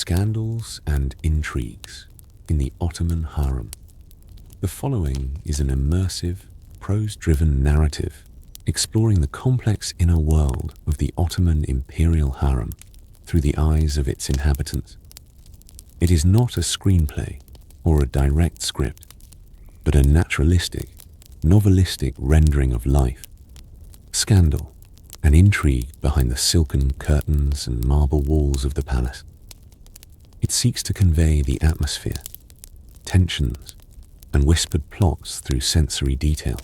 Scandals and Intrigues in the Ottoman Harem. The following is an immersive, prose-driven narrative exploring the complex inner world of the Ottoman imperial harem through the eyes of its inhabitants. It is not a screenplay or a direct script, but a naturalistic, novelistic rendering of life, scandal, and intrigue behind the silken curtains and marble walls of the palace. It seeks to convey the atmosphere, tensions, and whispered plots through sensory detail,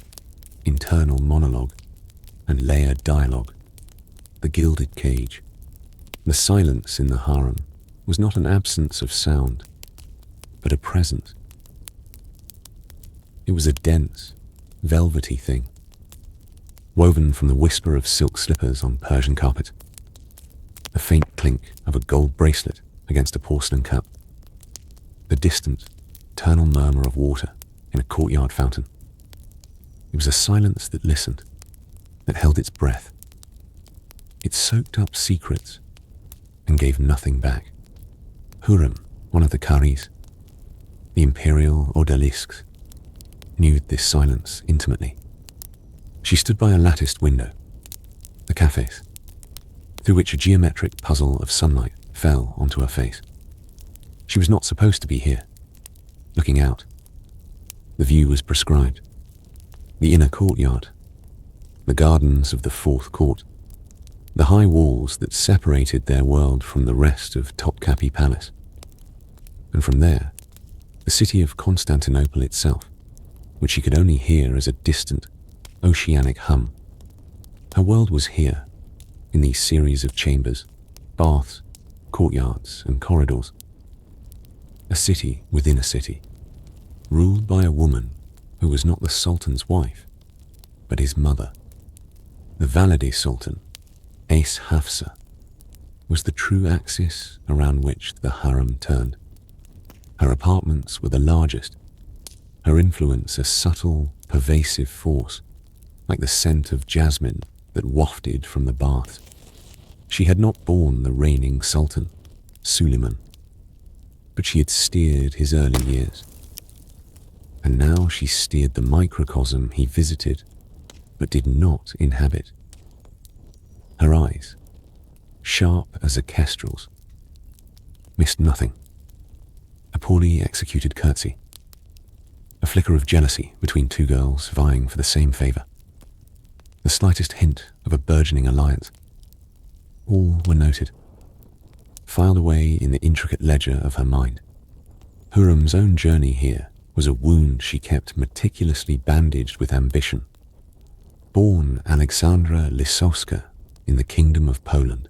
internal monologue, and layered dialogue. The gilded cage. The silence in the harem was not an absence of sound, but a presence. It was a dense, velvety thing, woven from the whisper of silk slippers on Persian carpet, the faint clink of a gold bracelet against a porcelain cup, the distant, eternal murmur of water in a courtyard fountain. It was a silence that listened, that held its breath. It soaked up secrets and gave nothing back. Hürrem, one of the Qaris, the imperial odalisques, knew this silence intimately. She stood by a latticed window, the cafes, through which a geometric puzzle of sunlight fell onto her face. She was not supposed to be here, looking out. The view was prescribed. The inner courtyard, the gardens of the fourth court, the high walls that separated their world from the rest of Topkapi Palace. And from there, the city of Constantinople itself, which she could only hear as a distant, oceanic hum. Her world was here, in these series of chambers, baths, courtyards, and corridors. A city within a city, ruled by a woman who was not the Sultan's wife, but his mother. The Valide Sultan, Ace Hafsa, was the true axis around which the harem turned. Her apartments were the largest, her influence a subtle, pervasive force, like the scent of jasmine that wafted from the baths. She had not borne the reigning Sultan, Suleiman, but she had steered his early years. And now she steered the microcosm he visited, but did not inhabit. Her eyes, sharp as a kestrel's, missed nothing. A poorly executed curtsy, a flicker of jealousy between two girls vying for the same favor, the slightest hint of a burgeoning alliance. All were noted, filed away in the intricate ledger of her mind. Hürrem's own journey here was a wound she kept meticulously bandaged with ambition. Born Alexandra Lisowska in the Kingdom of Poland,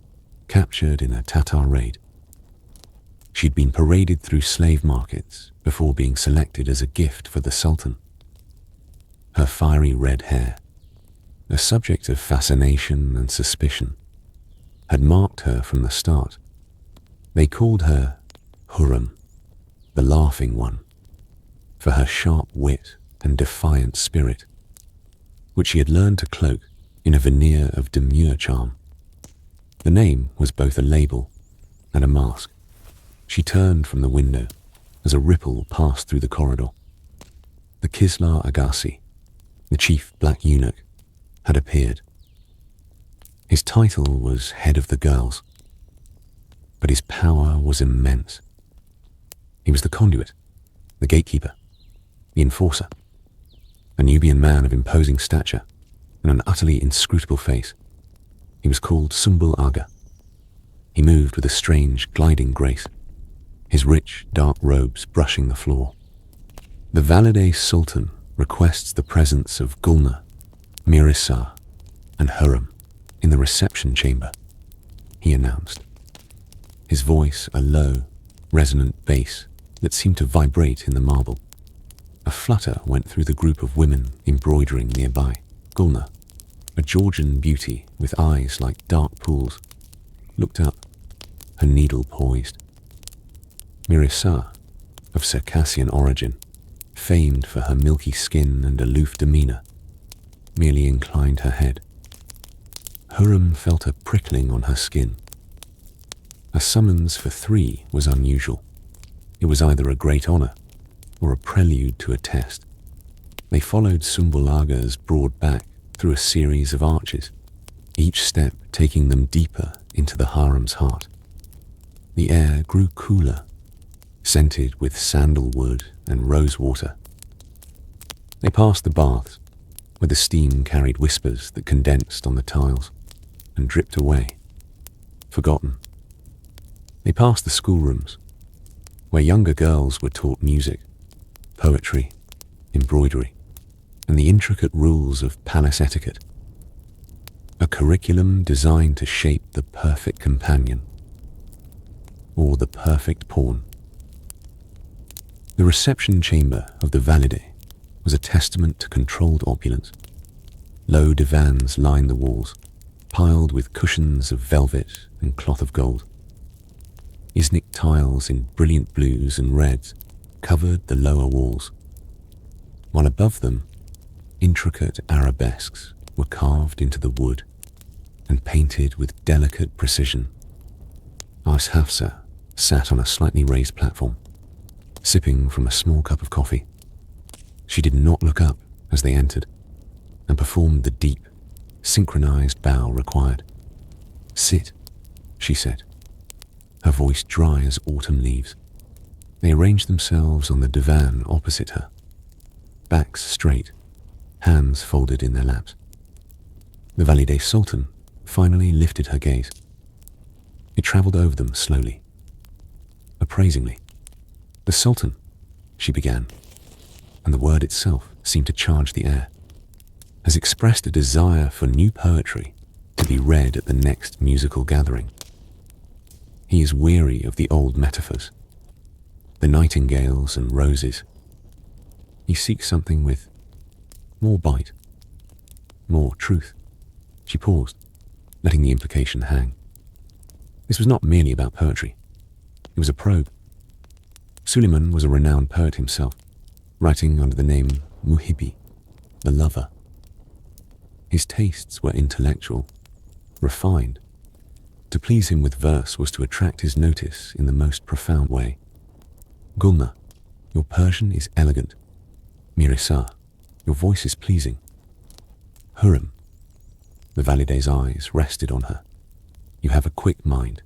captured in a Tatar raid. She'd been paraded through slave markets before being selected as a gift for the Sultan. Her fiery red hair, a subject of fascination and suspicion, had marked her from the start. They called her Hürrem, the laughing one, for her sharp wit and defiant spirit, which she had learned to cloak in a veneer of demure charm. The name was both a label and a mask. She turned from the window as a ripple passed through the corridor. The Kislar Agassi, the chief Black Eunuch, had appeared. His title was Head of the Girls, but his power was immense. He was the conduit, the gatekeeper, the enforcer, a Nubian man of imposing stature and an utterly inscrutable face. He was called Sumbul Aga. He moved with a strange, gliding grace, his rich, dark robes brushing the floor. The Valide Sultan requests the presence of Gulna, Mirisa, and Hürrem in the reception chamber, he announced, his voice a low, resonant bass that seemed to vibrate in the marble. A flutter went through the group of women embroidering nearby. Gulna, a Georgian beauty with eyes like dark pools, looked up, her needle poised. Mirisa, of Circassian origin, famed for her milky skin and aloof demeanor, merely inclined her head. Hürrem felt a prickling on her skin, A summons for 3 was unusual. It was either a great honor or a prelude to a test. They followed Sümbül Ağa's broad back through a series of arches, each step taking them deeper into the harem's heart. The air grew cooler, scented with sandalwood and rosewater. They passed the baths, where the steam carried whispers that condensed on the tiles and dripped away, forgotten. They passed the schoolrooms, where younger girls were taught music, poetry, embroidery, and the intricate rules of palace etiquette. A curriculum designed to shape the perfect companion, or the perfect pawn. The reception chamber of the Valide was a testament to controlled opulence. Low divans lined the walls, piled with cushions of velvet and cloth of gold. Iznik tiles in brilliant blues and reds covered the lower walls, while above them, intricate arabesques were carved into the wood and painted with delicate precision. As Hafsa sat on a slightly raised platform, sipping from a small cup of coffee. She did not look up as they entered and performed the deep, synchronized bow required. "Sit," she said, her voice dry as autumn leaves. They arranged themselves on the divan opposite her, backs straight, hands folded in their laps. The Valide Sultan finally lifted her gaze. It traveled over them slowly, appraisingly. "The Sultan," she began, and the word itself seemed to charge the air, has expressed a desire for new poetry to be read at the next musical gathering. He is weary of the old metaphors, the nightingales and roses. He seeks something with more bite, more truth. She paused, letting the implication hang. This was not merely about poetry. It was a probe. Suleiman was a renowned poet himself, writing under the name Muhibbi, the lover. His tastes were intellectual, refined. To please him with verse was to attract his notice in the most profound way. "Gulna, your Persian is elegant. Mirisa, your voice is pleasing. Hürrem," the Valide's eyes rested on her. "You have a quick mind.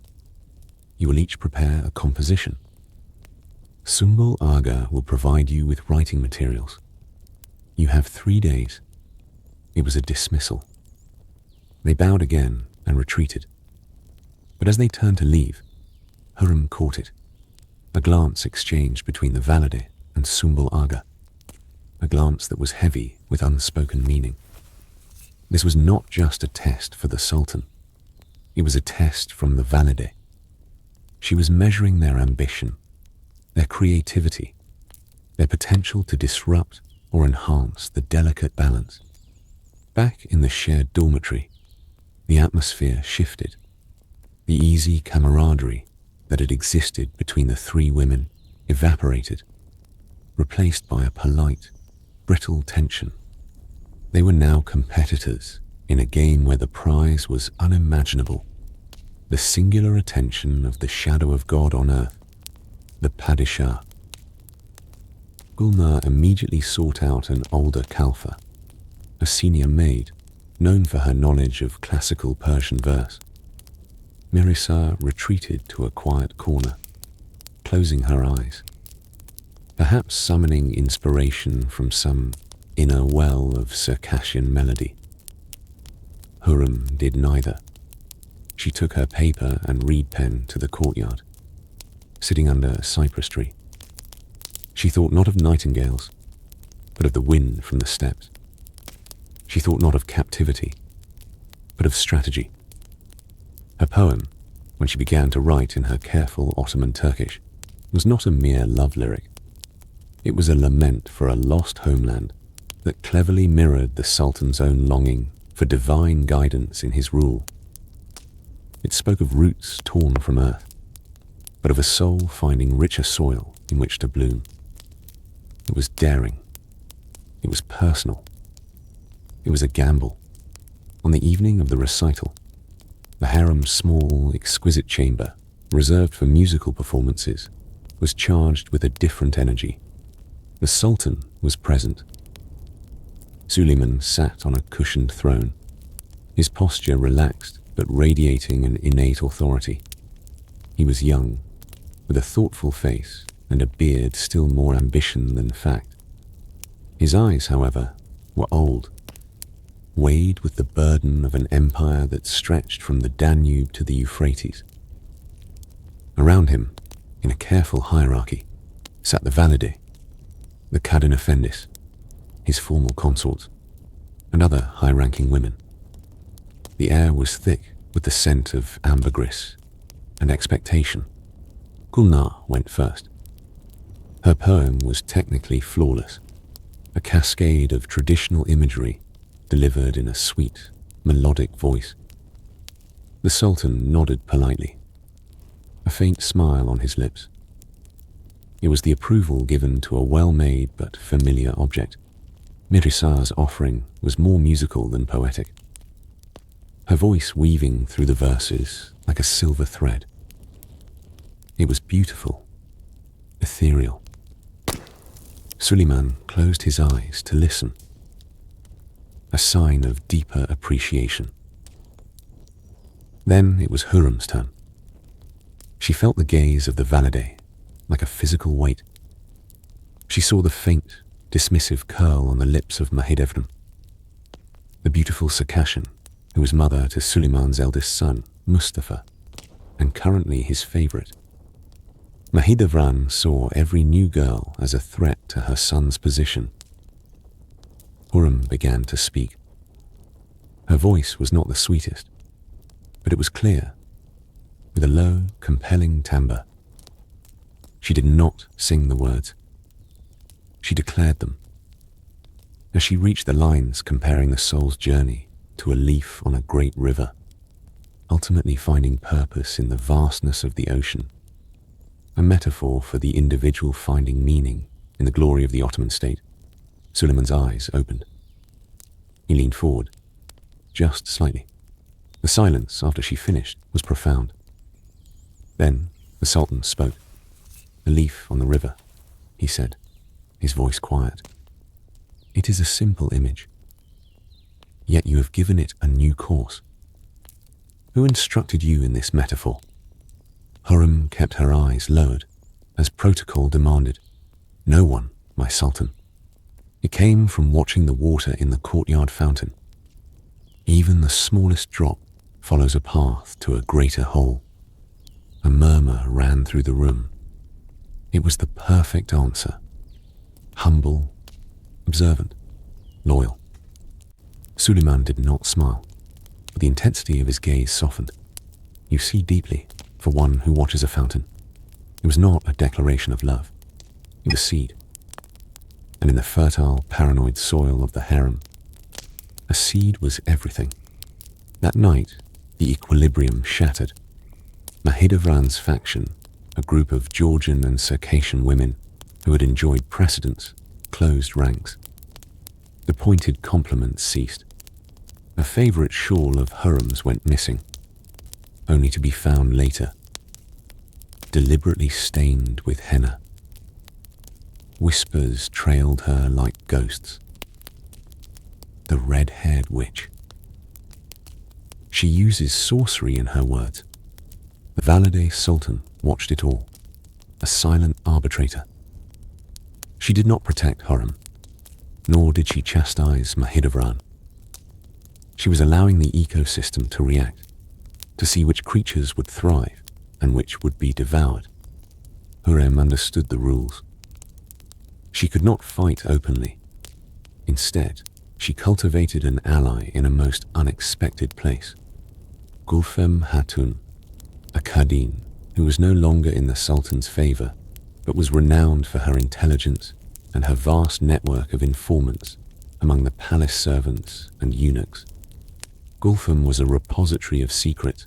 You will each prepare a composition. Sümbül Ağa will provide you with writing materials. You have 3 days." It was a dismissal. They bowed again and retreated. But as they turned to leave, Hürrem caught it. A glance exchanged between the Valide and Sümbül Ağa. A glance that was heavy with unspoken meaning. This was not just a test for the Sultan. It was a test from the Valide. She was measuring their ambition, their creativity, their potential to disrupt or enhance the delicate balance. Back in the shared dormitory, the atmosphere shifted. The easy camaraderie that had existed between the 3 women evaporated, replaced by a polite, brittle tension. They were now competitors in a game where the prize was unimaginable. The singular attention of the shadow of God on earth, the Padishah. Gulnar immediately sought out an older Kalfa, a senior maid known for her knowledge of classical Persian verse. Mirisa retreated to a quiet corner, closing her eyes, perhaps summoning inspiration from some inner well of Circassian melody. Hürrem did neither. She took her paper and reed pen to the courtyard, sitting under a cypress tree. She thought not of nightingales, but of the wind from the steppes. She thought not of captivity, but of strategy. Her poem, when she began to write in her careful Ottoman Turkish, was not a mere love lyric. It was a lament for a lost homeland that cleverly mirrored the Sultan's own longing for divine guidance in his rule. It spoke of roots torn from earth, but of a soul finding richer soil in which to bloom. It was daring. It was personal. It was a gamble. On the evening of the recital, the harem's small, exquisite chamber reserved for musical performances, was charged with a different energy. The Sultan was present. Suleiman sat on a cushioned throne, his posture relaxed but radiating an innate authority. He was young, with a thoughtful face and a beard still more ambition than fact. His eyes, however, were old, weighed with the burden of an empire that stretched from the Danube to the Euphrates. Around him, in a careful hierarchy, sat the Valide, the Cadin Effendis, his formal consorts, and other high-ranking women. The air was thick with the scent of ambergris and expectation. Gulnar went first. Her poem was technically flawless, a cascade of traditional imagery delivered in a sweet, melodic voice. The Sultan nodded politely, a faint smile on his lips. It was the approval given to a well-made but familiar object. Mirisar's offering was more musical than poetic, her voice weaving through the verses like a silver thread. It was beautiful, ethereal. Suleiman closed his eyes to listen, a sign of deeper appreciation. Then it was Hürrem's turn. She felt the gaze of the Valide like a physical weight. She saw the faint, dismissive curl on the lips of Mahidevran, the beautiful Circassian who was mother to Suleiman's eldest son, Mustafa, and currently his favorite. Mahidevran saw every new girl as a threat to her son's position. Hürrem began to speak. Her voice was not the sweetest, but it was clear, with a low, compelling timbre. She did not sing the words. She declared them. As she reached the lines comparing the soul's journey to a leaf on a great river, ultimately finding purpose in the vastness of the ocean, a metaphor for the individual finding meaning in the glory of the Ottoman state, Suleiman's eyes opened. He leaned forward, just slightly. The silence after she finished was profound. Then the Sultan spoke. "A leaf on the river," he said, his voice quiet. "It is a simple image, yet you have given it a new course. Who instructed you in this metaphor?" Hürrem kept her eyes lowered, as protocol demanded. "No one, my Sultan. It came from watching the water in the courtyard fountain. Even the smallest drop follows a path to a greater whole." A murmur ran through the room. It was the perfect answer. Humble, observant, loyal. Suleiman did not smile, but the intensity of his gaze softened. "You see deeply, for one who watches a fountain." It was not a declaration of love. It was seed. And in the fertile, paranoid soil of the harem, a seed was everything. That night, the equilibrium shattered. Mahidevran's faction, a group of Georgian and Circassian women who had enjoyed precedence, closed ranks. The pointed compliments ceased. A favorite shawl of Hürrem's went missing, only to be found later, deliberately stained with henna. Whispers trailed her like ghosts. The red-haired witch. She uses sorcery in her words. The Valide Sultan watched it all, a silent arbitrator. She did not protect Hürrem, nor did she chastise Mahidevran. She was allowing the ecosystem to react, to see which creatures would thrive and which would be devoured. Hürrem understood the rules. She could not fight openly. Instead, she cultivated an ally in a most unexpected place. Gulfem Hatun, a Cadin who was no longer in the Sultan's favor, but was renowned for her intelligence and her vast network of informants among the palace servants and eunuchs. Gulfem was a repository of secrets,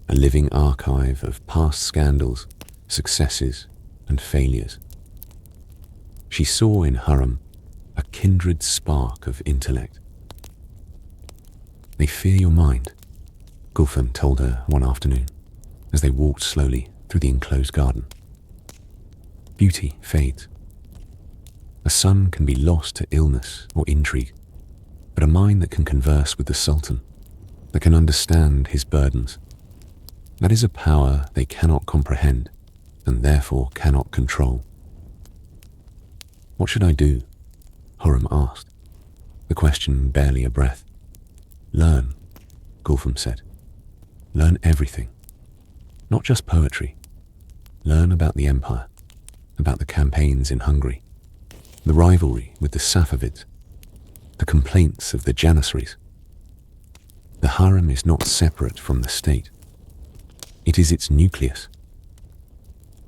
a living archive of past scandals, successes, and failures. She saw in Hürrem a kindred spark of intellect. "They fear your mind," Gulfem told her one afternoon. as they walked slowly through the enclosed garden. Beauty fades. A son can be lost to illness or intrigue, but a mind that can converse with the Sultan, that can understand his burdens, that is a power they cannot comprehend and therefore cannot control. "What should I do?" Hürrem asked, the question barely a breath. "Learn," Gulfum said. "Learn everything. Not just poetry. Learn about the empire, about the campaigns in Hungary, the rivalry with the Safavids, the complaints of the Janissaries. The harem is not separate from the state. It is its nucleus.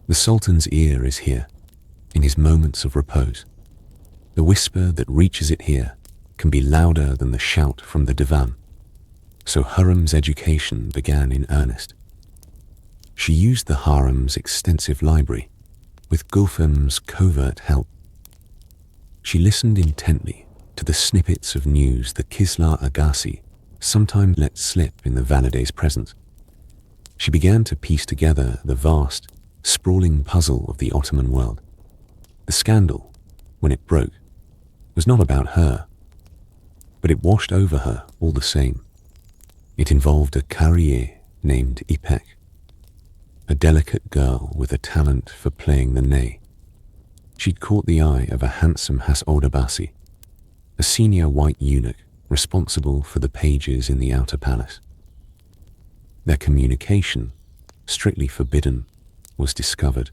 The Sultan's ear is here, in his moments of repose. The whisper that reaches it here can be louder than the shout from the divan. So Hürrem's education began in earnest. She used the harem's extensive library, with Gulfum's covert help. She listened intently to the snippets of news the Kislar Agassi sometimes let slip in the Valide's presence. She began to piece together the vast, sprawling puzzle of the Ottoman world. The scandal, when it broke, was not about her, but it washed over her all the same. It involved a carrier named Ipek, a delicate girl with a talent for playing the ney. She'd caught the eye of a handsome Has-Odabasi, a senior white eunuch responsible for the pages in the outer palace. Their communication, strictly forbidden, was discovered.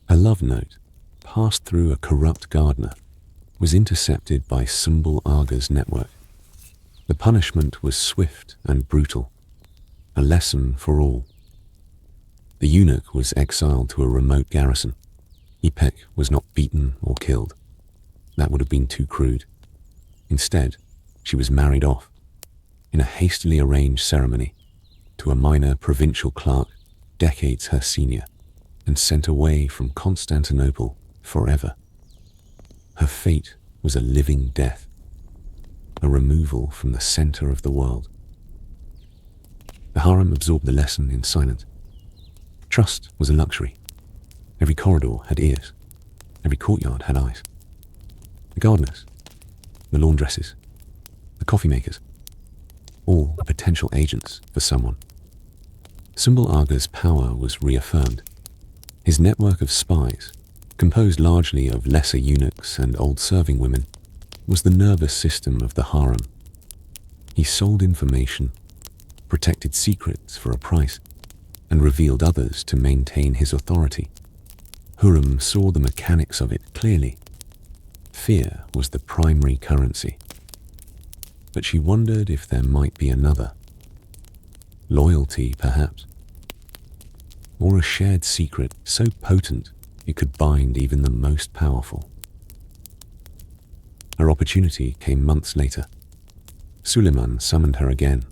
A love note, passed through a corrupt gardener, was intercepted by Sümbül Aga's network. The punishment was swift and brutal, a lesson for all. The eunuch was exiled to a remote garrison. Ipek was not beaten or killed. That would have been too crude. Instead, she was married off, in a hastily arranged ceremony, to a minor provincial clerk decades her senior, and sent away from Constantinople forever. Her fate was a living death, a removal from the center of the world. The harem absorbed the lesson in silence. Trust was a luxury. Every corridor had ears. Every courtyard had eyes. The gardeners, the laundresses, the coffee makers, all potential agents for someone. Sümbül Aga's power was reaffirmed. His network of spies, composed largely of lesser eunuchs and old serving women, was the nervous system of the harem. He sold information, protected secrets for a price, and revealed others to maintain his authority. Hürrem saw the mechanics of it clearly. Fear was the primary currency. But she wondered if there might be another. Loyalty, perhaps. Or a shared secret so potent it could bind even the most powerful. Her opportunity came months later. Suleiman summoned her again,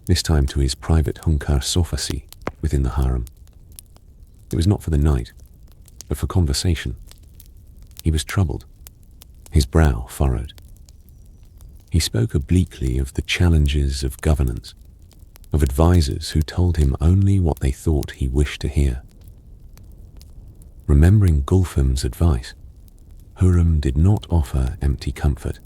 this time to his private hunkar sofasi within the harem. It was not for the night, but for conversation. He was troubled, his brow furrowed. He spoke obliquely of the challenges of governance, of advisors who told him only what they thought he wished to hear. Remembering Gulfum's advice, Hürrem did not offer empty comfort.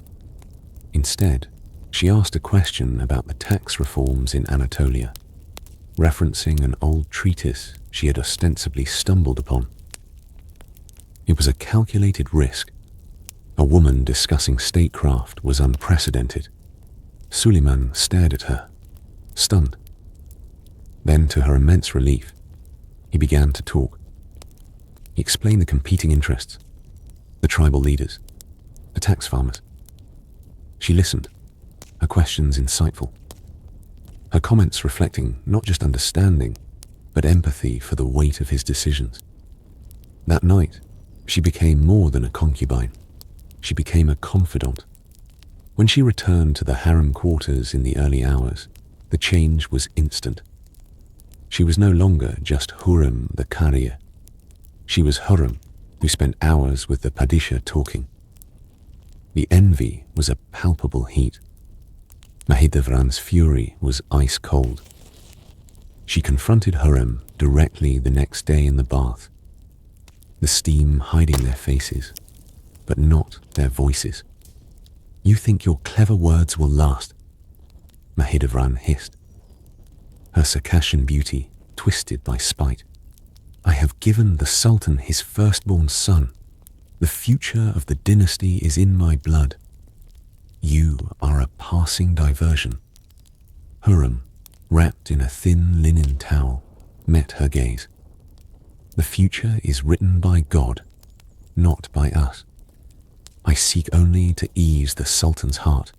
Instead, she asked a question about the tax reforms in Anatolia, referencing an old treatise she had ostensibly stumbled upon. It was a calculated risk. A woman discussing statecraft was unprecedented. Suleiman stared at her, stunned. Then, to her immense relief, he began to talk. He explained the competing interests, the tribal leaders, the tax farmers. She listened, her questions insightful, her comments reflecting not just understanding, but empathy for the weight of his decisions. That night, she became more than a concubine. She became a confidant. When she returned to the harem quarters in the early hours, the change was instant. She was no longer just Hürrem the carrier. She was Hürrem, who spent hours with the Padishah talking. The envy was a palpable heat. Mahidevran's fury was ice cold. She confronted Hürrem directly the next day in the bath, the steam hiding their faces, but not their voices. "You think your clever words will last," Mahidevran hissed, her Circassian beauty twisted by spite. "I have given the Sultan his firstborn son. The future of the dynasty is in my blood. You are a passing diversion." Hürrem, wrapped in a thin linen towel, met her gaze. "The future is written by God, not by us. I seek only to ease the Sultan's heart."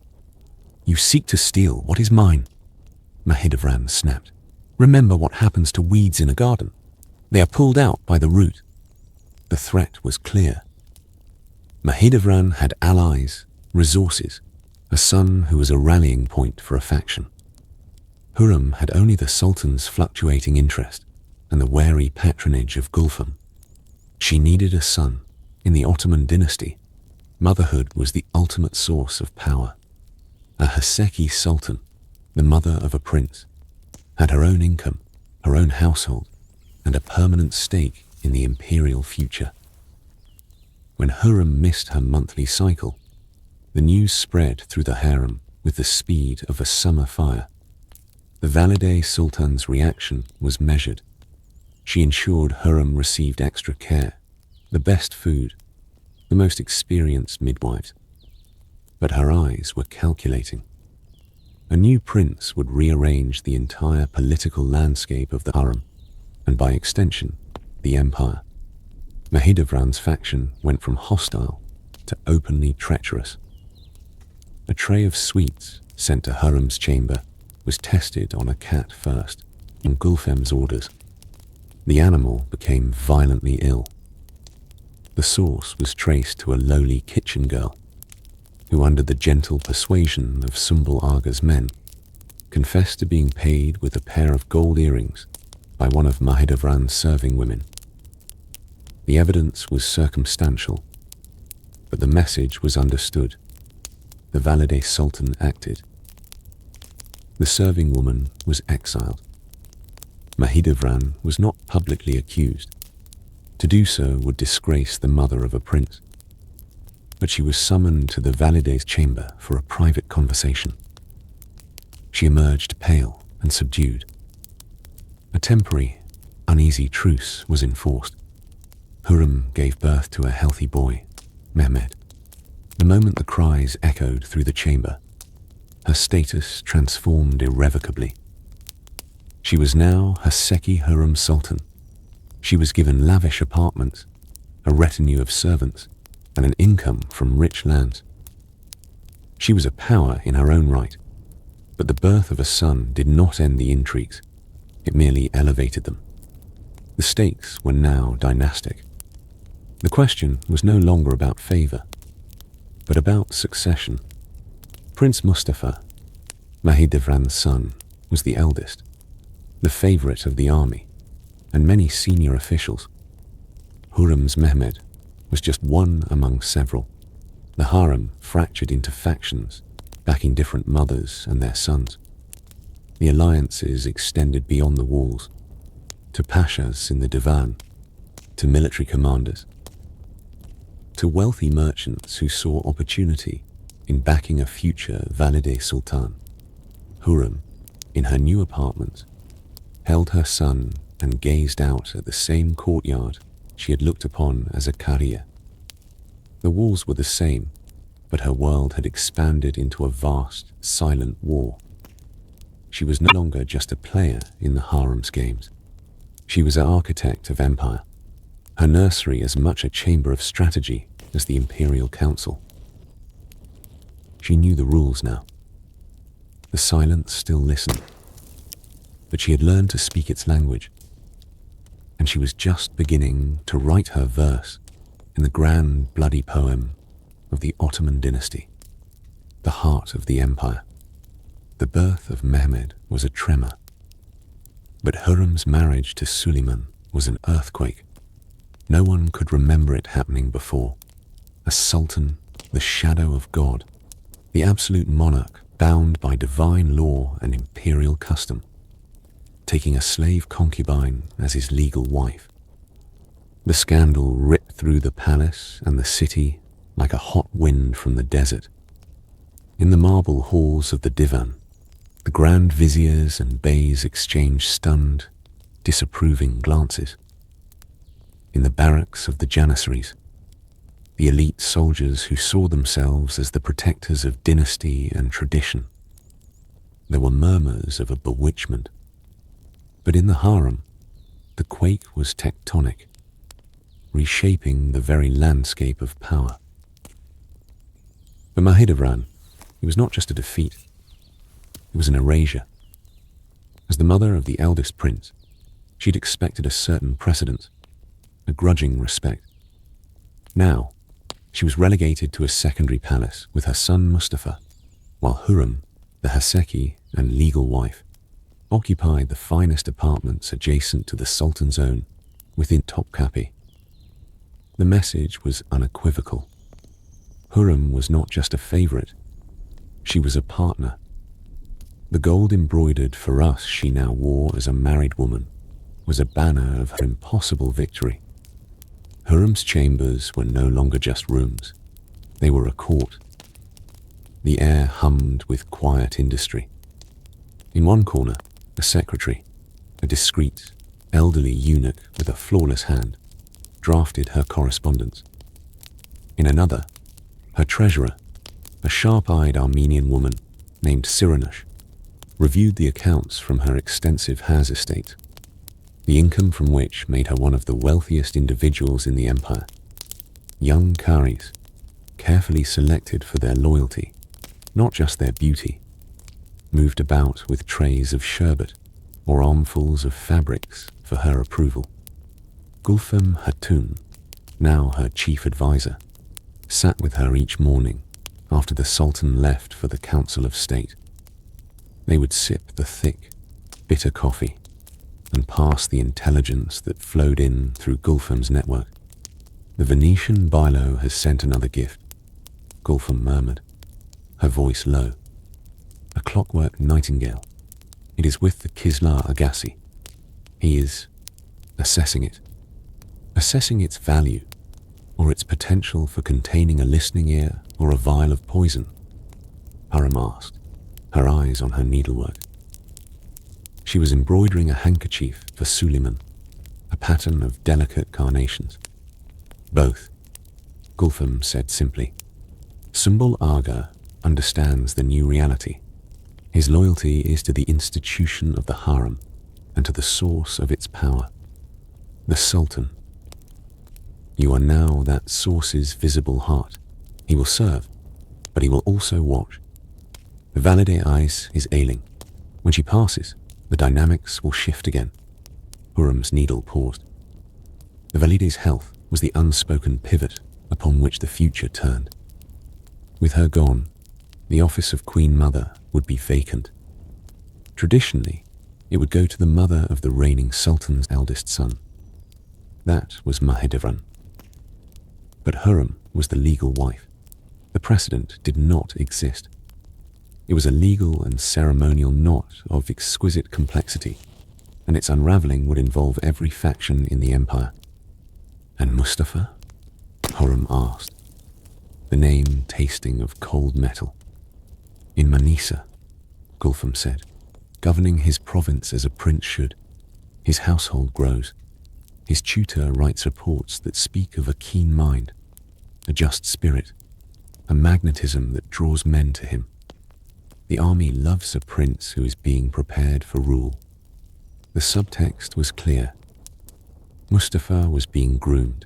"You seek to steal what is mine," Mahidevran snapped. "Remember what happens to weeds in a garden. They are pulled out by the root." The threat was clear. Mahidevran had allies, resources, a son who was a rallying point for a faction. Hürrem had only the Sultan's fluctuating interest and the wary patronage of Gulfam. She needed a son. In the Ottoman dynasty, motherhood was the ultimate source of power. A Haseki Sultan, the mother of a prince, had her own income, her own household, and a permanent stake in the imperial future. When Hürrem missed her monthly cycle, the news spread through the harem with the speed of a summer fire. The Valide Sultan's reaction was measured. She ensured Hürrem received extra care, the best food, the most experienced midwives. But her eyes were calculating. A new prince would rearrange the entire political landscape of the harem, and by extension, the empire. Mahidevran's faction went from hostile to openly treacherous. A tray of sweets sent to Hürrem's chamber was tested on a cat first, on Gulfem's orders. The animal became violently ill. The source was traced to a lowly kitchen girl, who under the gentle persuasion of Sumbul Aga's men, confessed to being paid with a pair of gold earrings by one of Mahidevran's serving women. The evidence was circumstantial, but the message was understood. The Valide Sultan acted. The serving woman was exiled. Mahidevran was not publicly accused. To do so would disgrace the mother of a prince. But she was summoned to the Valide's chamber for a private conversation. She emerged pale and subdued. A temporary, uneasy truce was enforced. Hürrem gave birth to a healthy boy, Mehmed. The moment the cries echoed through the chamber, her status transformed irrevocably. She was now Haseki Hürrem Sultan. She was given lavish apartments, a retinue of servants, and an income from rich lands. She was a power in her own right, but the birth of a son did not end the intrigues. It merely elevated them. The stakes were now dynastic. The question was no longer about favor, but about succession. Prince Mustafa, Mahidevran's son, was the eldest, the favorite of the army, and many senior officials. Hürrem's Mehmed was just one among several. The harem fractured into factions, backing different mothers and their sons. The alliances extended beyond the walls, to pashas in the divan, to military commanders, to wealthy merchants who saw opportunity in backing a future Valide Sultan. Hürrem, in her new apartment, held her son and gazed out at the same courtyard she had looked upon as a career. The walls were the same, but her world had expanded into a vast, silent war. She was no longer just a player in the harem's games. She was an architect of empire, her nursery as much a chamber of strategy as the imperial council. She knew the rules now. The silence still listened, but she had learned to speak its language, and she was just beginning to write her verse in the grand, bloody poem of the Ottoman dynasty, the heart of the empire. The birth of Mehmed was a tremor, but Hürrem's marriage to Suleiman was an earthquake. No one could remember it happening before. A sultan, the shadow of God, the absolute monarch bound by divine law and imperial custom. taking a slave concubine as his legal wife. The scandal ripped through the palace and the city like a hot wind from the desert. In the marble halls of the divan, the grand viziers and beys exchanged stunned, disapproving glances. In the barracks of the janissaries, the elite soldiers who saw themselves as the protectors of dynasty and tradition, there were murmurs of a bewitchment. But in the harem, the quake was tectonic, reshaping the very landscape of power. For Mahidevran, it was not just a defeat, it was an erasure. As the mother of the eldest prince, she'd expected a certain precedence, a grudging respect. Now, she was relegated to a secondary palace with her son Mustafa, while Hürrem, the Haseki and legal wife, occupied the finest apartments adjacent to the Sultan's own within Topkapi. The message was unequivocal. Hürrem was not just a favorite, she was a partner. The gold embroidered for us she now wore as a married woman was a banner of her impossible victory. Hürrem's chambers were no longer just rooms, they were a court. The air hummed with quiet industry. In one corner, a secretary, a discreet, elderly eunuch with a flawless hand, drafted her correspondence. In another, her treasurer, a sharp-eyed Armenian woman named Siranush, reviewed the accounts from her extensive Haz estate, the income from which made her one of the wealthiest individuals in the empire. Young Karis, carefully selected for their loyalty, not just their beauty, moved about with trays of sherbet or armfuls of fabrics for her approval. Gulfem Hatun, now her chief advisor, sat with her each morning after the Sultan left for the Council of State. They would sip the thick, bitter coffee and pass the intelligence that flowed in through Gulfem's network. The Venetian Bilo has sent another gift, Gulfem murmured, her voice low. A clockwork nightingale. It is with the Kislar Agassi. He is assessing it. Assessing its value, or its potential for containing a listening ear or a vial of poison, Hürrem asked, her eyes on her needlework. She was embroidering a handkerchief for Suleiman, a pattern of delicate carnations. Both, Gulfem said simply. Sumbul Aga understands the new reality. His loyalty is to the institution of the harem and to the source of its power, the Sultan. You are now that source's visible heart. He will serve, but he will also watch. The Valide Ice is ailing. When she passes, the dynamics will shift again. Hürrem's needle paused. The Valide's health was the unspoken pivot upon which the future turned. With her gone, the office of Queen Mother would be vacant. Traditionally, it would go to the mother of the reigning Sultan's eldest son. That was Mahidevran. But Hürrem was the legal wife. The precedent did not exist. It was a legal and ceremonial knot of exquisite complexity, and its unraveling would involve every faction in the empire. And Mustafa? Hürrem asked, the name tasting of cold metal. In Manisa, Gulfem said, governing his province as a prince should. His household grows. His tutor writes reports that speak of a keen mind, a just spirit, a magnetism that draws men to him. The army loves a prince who is being prepared for rule. The subtext was clear. Mustafa was being groomed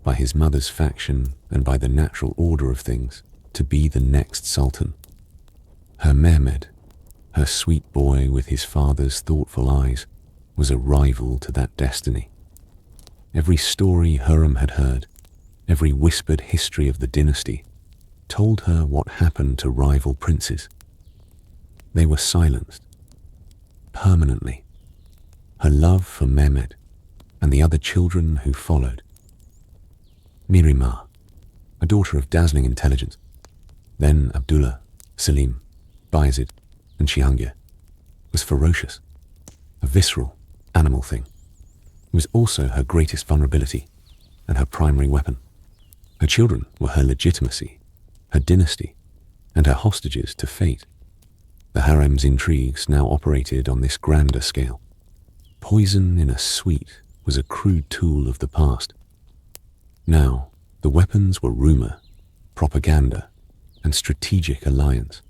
by his mother's faction and by the natural order of things to be the next sultan. Her Mehmed, her sweet boy with his father's thoughtful eyes, was a rival to that destiny. Every story Hürrem had heard, every whispered history of the dynasty, told her what happened to rival princes. They were silenced, permanently. Her love for Mehmed and the other children who followed. Mirimah, a daughter of dazzling intelligence, then Abdullah, Selim, Bayezid, and Cihangir, was ferocious. a visceral, animal thing. It was also her greatest vulnerability and her primary weapon. Her children were her legitimacy, her dynasty, and her hostages to fate. The harem's intrigues now operated on this grander scale. Poison in a sweet was a crude tool of the past. Now, the weapons were rumor, propaganda, and strategic alliance.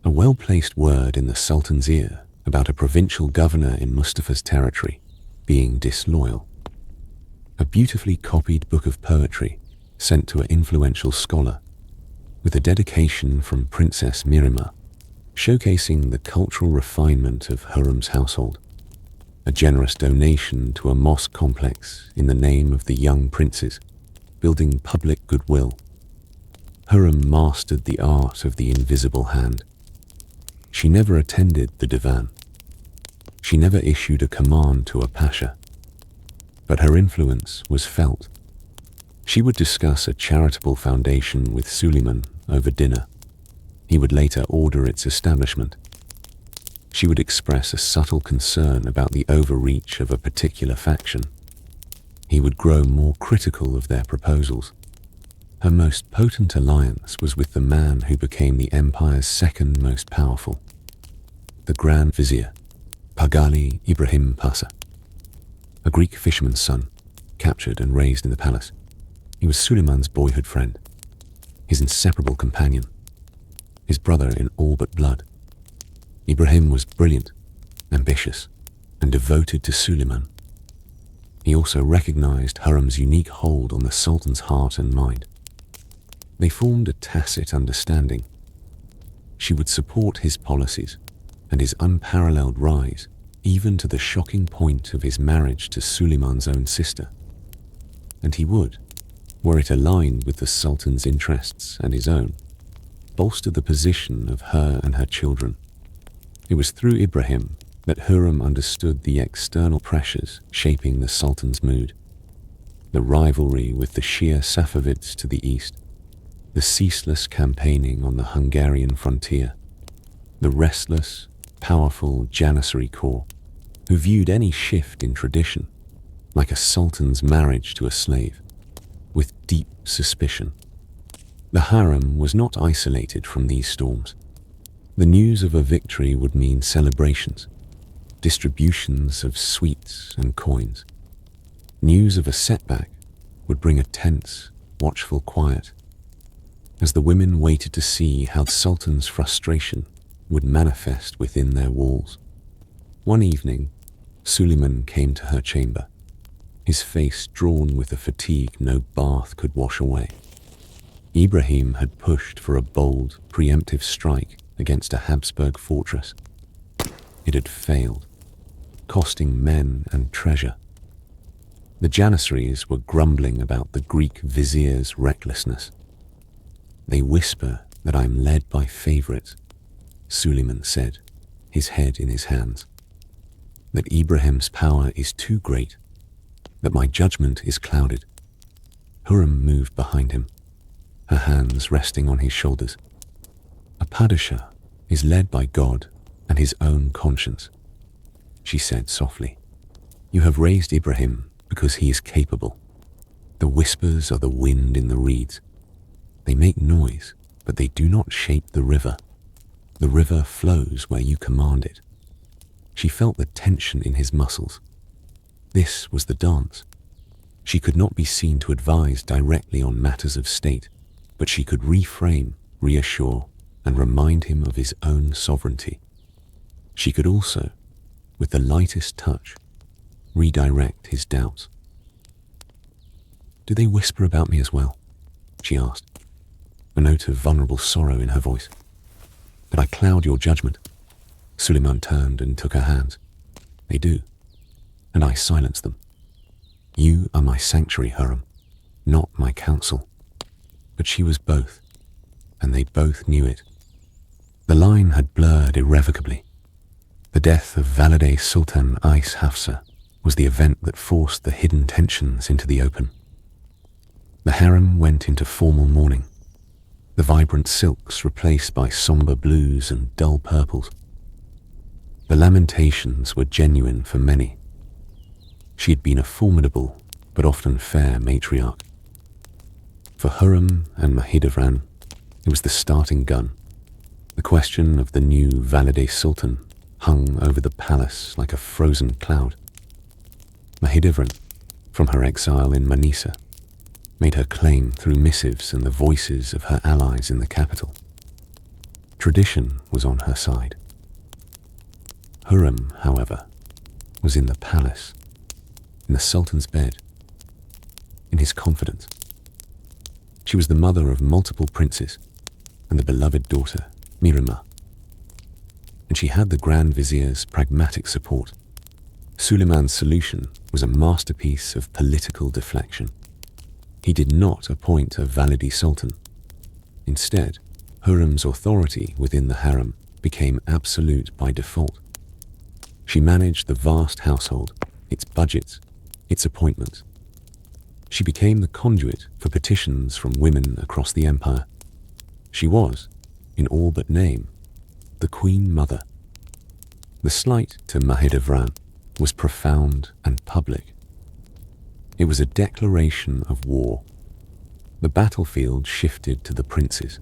A well-placed word in the Sultan's ear about a provincial governor in Mustafa's territory being disloyal. A beautifully copied book of poetry sent to an influential scholar, with a dedication from Princess Mirima, showcasing the cultural refinement of Hürrem's household. A generous donation to a mosque complex in the name of the young princes, building public goodwill. Hürrem mastered the art of the invisible hand. She never attended the divan. She never issued a command to a pasha. But her influence was felt. She would discuss a charitable foundation with Suleiman over dinner. He would later order its establishment. She would express a subtle concern about the overreach of a particular faction. He would grow more critical of their proposals. Her most potent alliance was with the man who became the empire's second most powerful, the Grand Vizier, Pagali Ibrahim Pasha, a Greek fisherman's son, captured and raised in the palace. He was Suleiman's boyhood friend, his inseparable companion, his brother in all but blood. Ibrahim was brilliant, ambitious, and devoted to Suleiman. He also recognized Hürrem's unique hold on the Sultan's heart and mind. They formed a tacit understanding. She would support his policies and his unparalleled rise, even to the shocking point of his marriage to Suleiman's own sister. And he would, were it aligned with the Sultan's interests and his own, bolster the position of her and her children. It was through Ibrahim that Hürrem understood the external pressures shaping the Sultan's mood. The rivalry with the Shia Safavids to the east, the ceaseless campaigning on the Hungarian frontier, the restless, powerful Janissary corps, who viewed any shift in tradition, like a sultan's marriage to a slave, with deep suspicion. The harem was not isolated from these storms. The news of a victory would mean celebrations, distributions of sweets and coins. News of a setback would bring a tense, watchful quiet, as the women waited to see how the Sultan's frustration would manifest within their walls. One evening, Suleiman came to her chamber, his face drawn with a fatigue no bath could wash away. Ibrahim had pushed for a bold, preemptive strike against a Habsburg fortress. It had failed, costing men and treasure. The Janissaries were grumbling about the Greek vizier's recklessness. "They whisper that I'm led by favorites," Suleiman said, his head in his hands. "That Ibrahim's power is too great, that my judgment is clouded." Hürrem moved behind him, her hands resting on his shoulders. "A Padishah is led by God and his own conscience," she said softly. "You have raised Ibrahim because he is capable. The whispers are the wind in the reeds. They make noise, but they do not shape the river. The river flows where you command it." She felt the tension in his muscles. This was the dance. She could not be seen to advise directly on matters of state, but she could reframe, reassure, and remind him of his own sovereignty. She could also, with the lightest touch, redirect his doubts. "Do they whisper about me as well?" she asked, a note of vulnerable sorrow in her voice. "Did I cloud your judgment?" Suleiman turned and took her hands. "They do, and I silence them. You are my sanctuary, Hürrem, not my counsel." But she was both, and they both knew it. The line had blurred irrevocably. The death of Valide Sultan Ais Hafsa was the event that forced the hidden tensions into the open. The harem went into formal mourning, the vibrant silks replaced by somber blues and dull purples. The lamentations were genuine for many. She had been a formidable but often fair matriarch. For Hürrem and Mahidevran, it was the starting gun. The question of the new Valide Sultan hung over the palace like a frozen cloud. Mahidevran, from her exile in Manisa, made her claim through missives and the voices of her allies in the capital. Tradition was on her side. Hürrem, however, was in the palace, in the Sultan's bed, in his confidence. She was the mother of multiple princes and the beloved daughter, Mirimah. And she had the Grand Vizier's pragmatic support. Suleiman's solution was a masterpiece of political deflection. He did not appoint a Valide Sultan. Instead, Hürrem's authority within the harem became absolute by default. She managed the vast household, its budgets, its appointments. She became the conduit for petitions from women across the empire. She was, in all but name, the Queen Mother. The slight to Mahidevran was profound and public. It was a declaration of war. The battlefield shifted to the princes.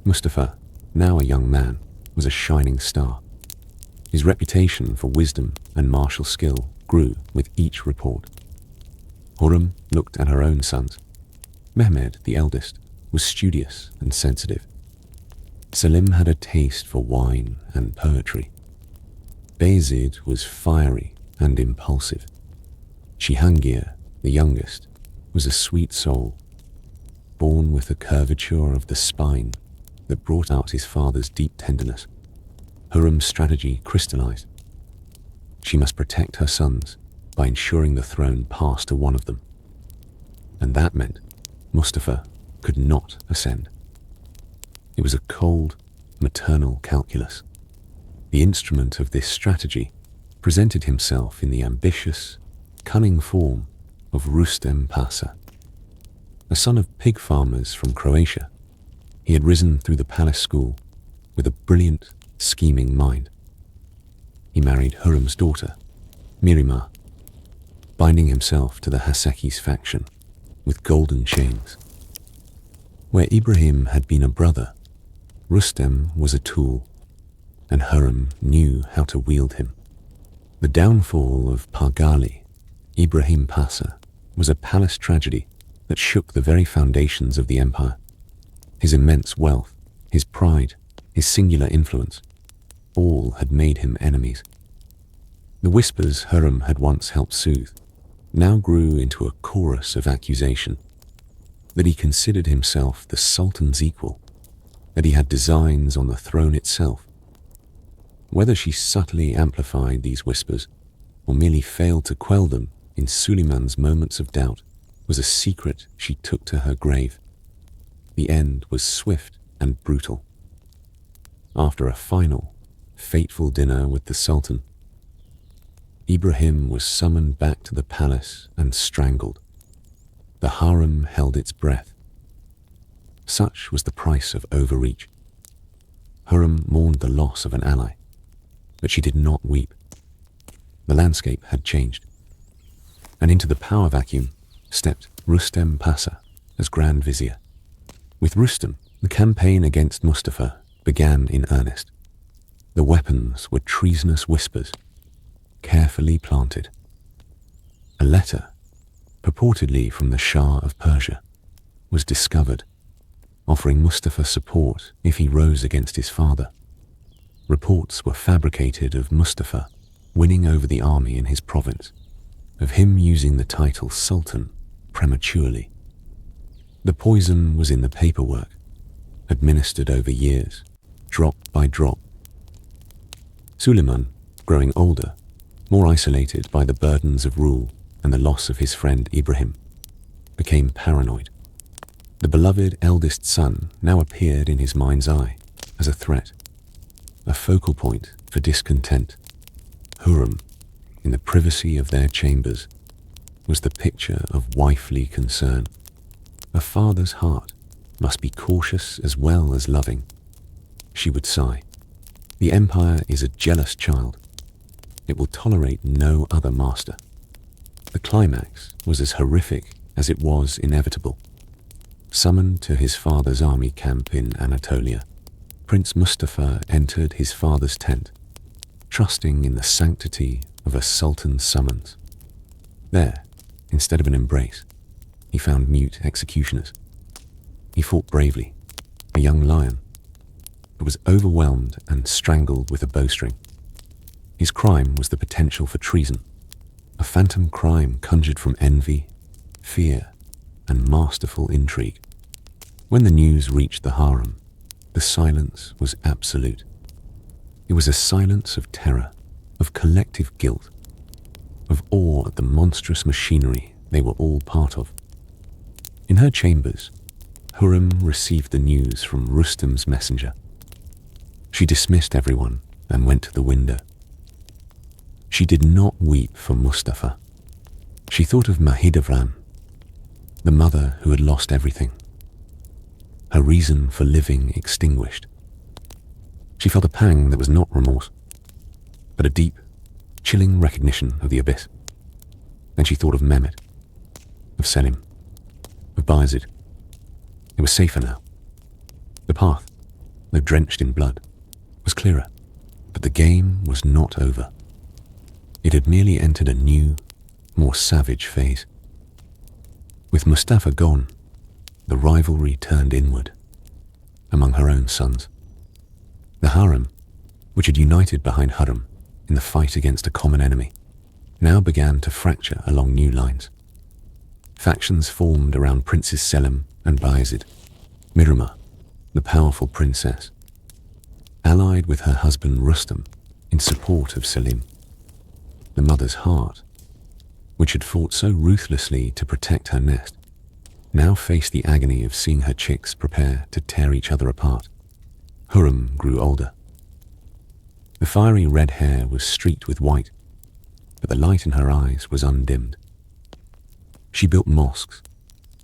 Mustafa, now a young man, was a shining star. His reputation for wisdom and martial skill grew with each report. Hürrem looked at her own sons. Mehmed, the eldest, was studious and sensitive. Selim had a taste for wine and poetry. Bayezid was fiery and impulsive. Cihangir, the youngest, was a sweet soul, born with the curvature of the spine that brought out his father's deep tenderness. Hürrem's strategy crystallized. She must protect her sons by ensuring the throne passed to one of them. And that meant Mustafa could not ascend. It was a cold, maternal calculus. The instrument of this strategy presented himself in the ambitious, cunning form of Rustem Pasha. A son of pig farmers from Croatia, he had risen through the palace school with a brilliant, scheming mind. He married Hürrem's daughter, Mirimah, binding himself to the Haseki's faction with golden chains. Where Ibrahim had been a brother, Rustem was a tool, and Hürrem knew how to wield him. The downfall of Pargali, Ibrahim Pasha, was a palace tragedy that shook the very foundations of the empire. His immense wealth, his pride, his singular influence, all had made him enemies. The whispers Hürrem had once helped soothe now grew into a chorus of accusation. That he considered himself the Sultan's equal, that he had designs on the throne itself. Whether she subtly amplified these whispers or merely failed to quell them in Suleiman's moments of doubt was a secret she took to her grave. The end was swift and brutal. After a final, fateful dinner with the Sultan, Ibrahim was summoned back to the palace and strangled. The harem held its breath. Such was the price of overreach. Hürrem mourned the loss of an ally, but she did not weep. The landscape had changed, and into the power vacuum stepped Rustem Pasha as Grand Vizier. With Rustem, the campaign against Mustafa began in earnest. The weapons were treasonous whispers, carefully planted. A letter, purportedly from the Shah of Persia, was discovered, offering Mustafa support if he rose against his father. Reports were fabricated of Mustafa winning over the army in his province, of him using the title Sultan prematurely. The poison was in the paperwork, administered over years, drop by drop. Suleiman, growing older, more isolated by the burdens of rule and the loss of his friend Ibrahim, became paranoid. The beloved eldest son now appeared in his mind's eye as a threat, a focal point for discontent. Hürrem, in the privacy of their chambers, was the picture of wifely concern. A father's heart must be cautious as well as loving. She would sigh. The empire is a jealous child. It will tolerate no other master. The climax was as horrific as it was inevitable. Summoned to his father's army camp in Anatolia, Prince Mustafa entered his father's tent, trusting in the sanctity of a sultan's summons. There, instead of an embrace, he found mute executioners. He fought bravely, a young lion, but was overwhelmed and strangled with a bowstring. His crime was the potential for treason, a phantom crime conjured from envy, fear, and masterful intrigue. When the news reached the harem, the silence was absolute. It was a silence of terror, of collective guilt, of awe at the monstrous machinery they were all part of. In her chambers, Hürrem received the news from Rustam's messenger. She dismissed everyone and went to the window. She did not weep for Mustafa. She thought of Mahidevran, the mother who had lost everything, her reason for living extinguished. She felt a pang that was not remorse, but a deep, chilling recognition of the abyss. Then she thought of Mehmet, of Selim, of Bayezid. It was safer now. The path, though drenched in blood, was clearer, but the game was not over. It had merely entered a new, more savage phase. With Mustafa gone, the rivalry turned inward, among her own sons. The harem, which had united behind Hürrem in the fight against a common enemy, now began to fracture along new lines. Factions formed around Princes Selim and Bayezid. Mirama, the powerful princess, allied with her husband Rustam in support of Selim. The mother's heart, which had fought so ruthlessly to protect her nest, now faced the agony of seeing her chicks prepare to tear each other apart. Hürrem grew older. The fiery red hair was streaked with white, but the light in her eyes was undimmed. She built mosques,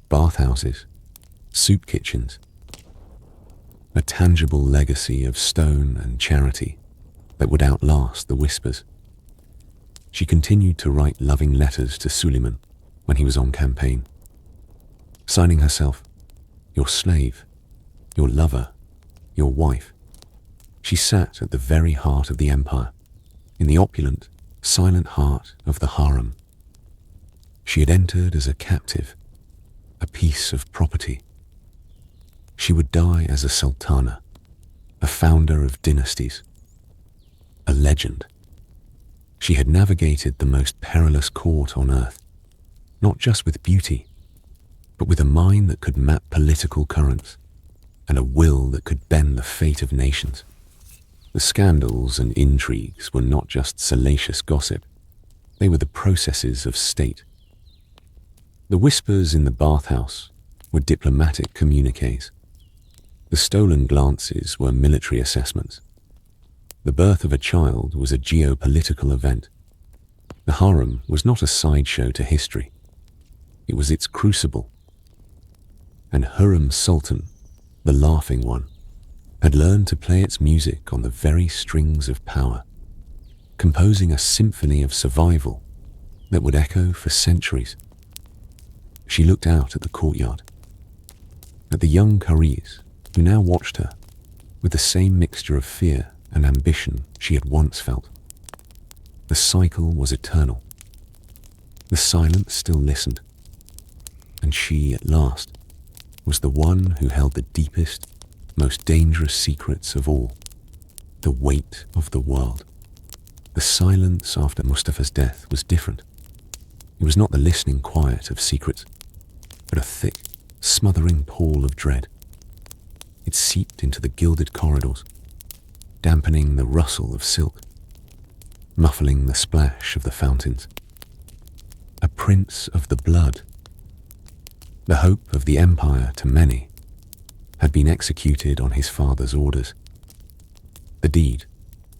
bathhouses, soup kitchens, a tangible legacy of stone and charity that would outlast the whispers. She continued to write loving letters to Suleiman when he was on campaign, signing herself, your slave, your lover, your wife. She sat at the very heart of the empire, in the opulent, silent heart of the harem. She had entered as a captive, a piece of property. She would die as a sultana, a founder of dynasties, a legend. She had navigated the most perilous court on earth, not just with beauty, but with a mind that could map political currents and a will that could bend the fate of nations. The scandals and intrigues were not just salacious gossip. They were the processes of state. The whispers in the bathhouse were diplomatic communiques. The stolen glances were military assessments. The birth of a child was a geopolitical event. The harem was not a sideshow to history. It was its crucible. And Hürrem Sultan, the laughing one, had learned to play its music on the very strings of power, composing a symphony of survival that would echo for centuries. She looked out at the courtyard, at the young Karis who now watched her with the same mixture of fear and ambition she had once felt. The cycle was eternal. The silence still listened, and she, at last, was the one who held the deepest, most dangerous secrets of all, the weight of the world. The silence after Mustafa's death was different. It was not the listening quiet of secrets, but a thick, smothering pall of dread. It seeped into the gilded corridors, dampening the rustle of silk, muffling the splash of the fountains. A prince of the blood, the hope of the empire to many, had been executed on his father's orders. The deed,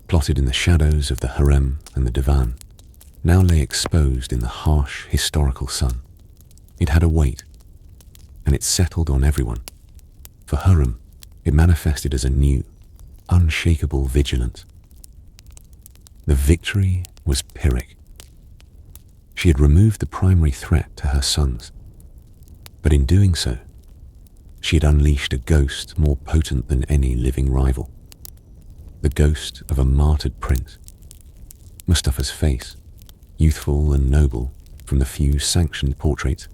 plotted in the shadows of the harem and the divan, now lay exposed in the harsh historical sun. It had a weight, and it settled on everyone. For Hürrem, it manifested as a new, unshakable vigilance. The victory was Pyrrhic. She had removed the primary threat to her sons, but in doing so, she had unleashed a ghost more potent than any living rival. The ghost of a martyred prince. Mustafa's face, youthful and noble from the few sanctioned portraits,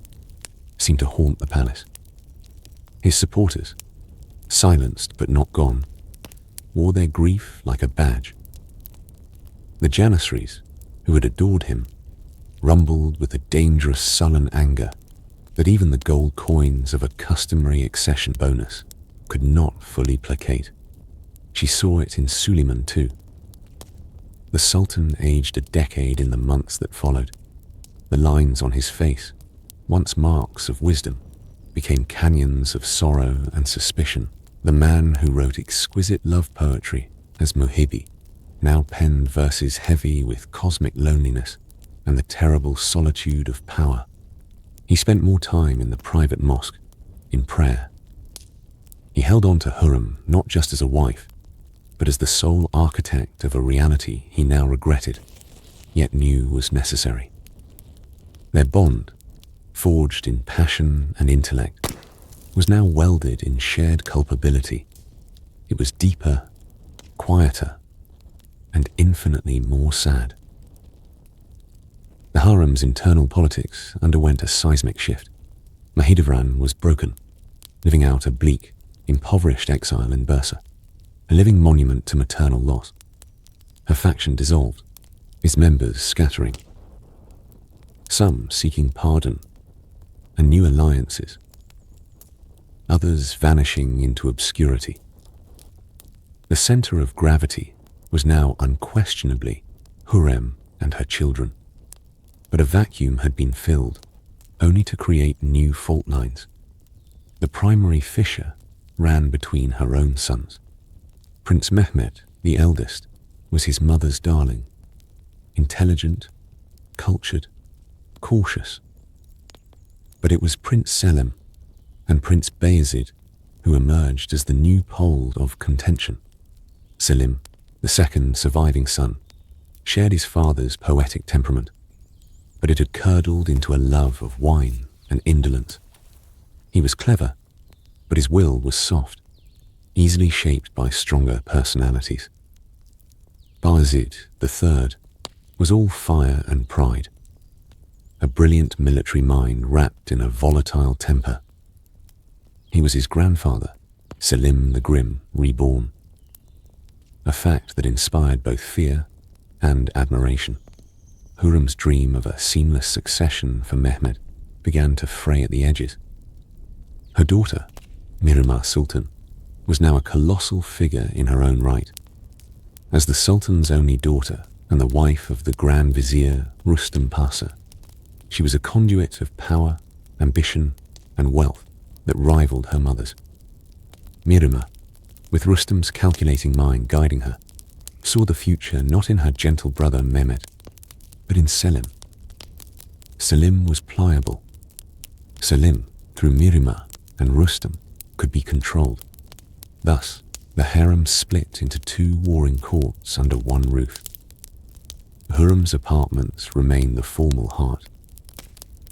seemed to haunt the palace. His supporters, silenced but not gone, wore their grief like a badge. The janissaries, who had adored him, rumbled with a dangerous sullen anger that even the gold coins of a customary accession bonus could not fully placate. She saw it in Suleiman too. The Sultan aged a decade in the months that followed. The lines on his face, once marks of wisdom, became canyons of sorrow and suspicion. The man who wrote exquisite love poetry as Muhibi now penned verses heavy with cosmic loneliness and the terrible solitude of power. He spent more time in the private mosque, in prayer. He held on to Hürrem not just as a wife, but as the sole architect of a reality he now regretted, yet knew was necessary. Their bond, forged in passion and intellect, was now welded in shared culpability. It was deeper, quieter, and infinitely more sad. The harem's internal politics underwent a seismic shift. Mahidevran was broken, living out a bleak, impoverished exile in Bursa, a living monument to maternal loss. Her faction dissolved, its members scattering, some seeking pardon and new alliances, others vanishing into obscurity. The center of gravity was now unquestionably Hürrem and her children, but a vacuum had been filled, only to create new fault lines. The primary fissure ran between her own sons. Prince Mehmet, the eldest, was his mother's darling, intelligent, cultured, cautious. But it was Prince Selim and Prince Bayezid who emerged as the new pole of contention. Selim, the second surviving son, shared his father's poetic temperament, but it had curdled into a love of wine and indolence. He was clever, but his will was soft, easily shaped by stronger personalities. Bayezid, the third, was all fire and pride, a brilliant military mind wrapped in a volatile temper. He was his grandfather, Selim the Grim, reborn, a fact that inspired both fear and admiration. Hürrem's dream of a seamless succession for Mehmed began to fray at the edges. Her daughter, Hürrem Sultan, was now a colossal figure in her own right. As the Sultan's only daughter and the wife of the Grand Vizier Rustem Pasha, she was a conduit of power, ambition, and wealth that rivaled her mother's. Hürrem, with Rustem's calculating mind guiding her, saw the future not in her gentle brother Mehmed, but in Selim. Selim was pliable. Selim, through Hürrem and Rustem, could be controlled. Thus, the harem split into two warring courts under one roof. Hürrem's apartments remained the formal heart,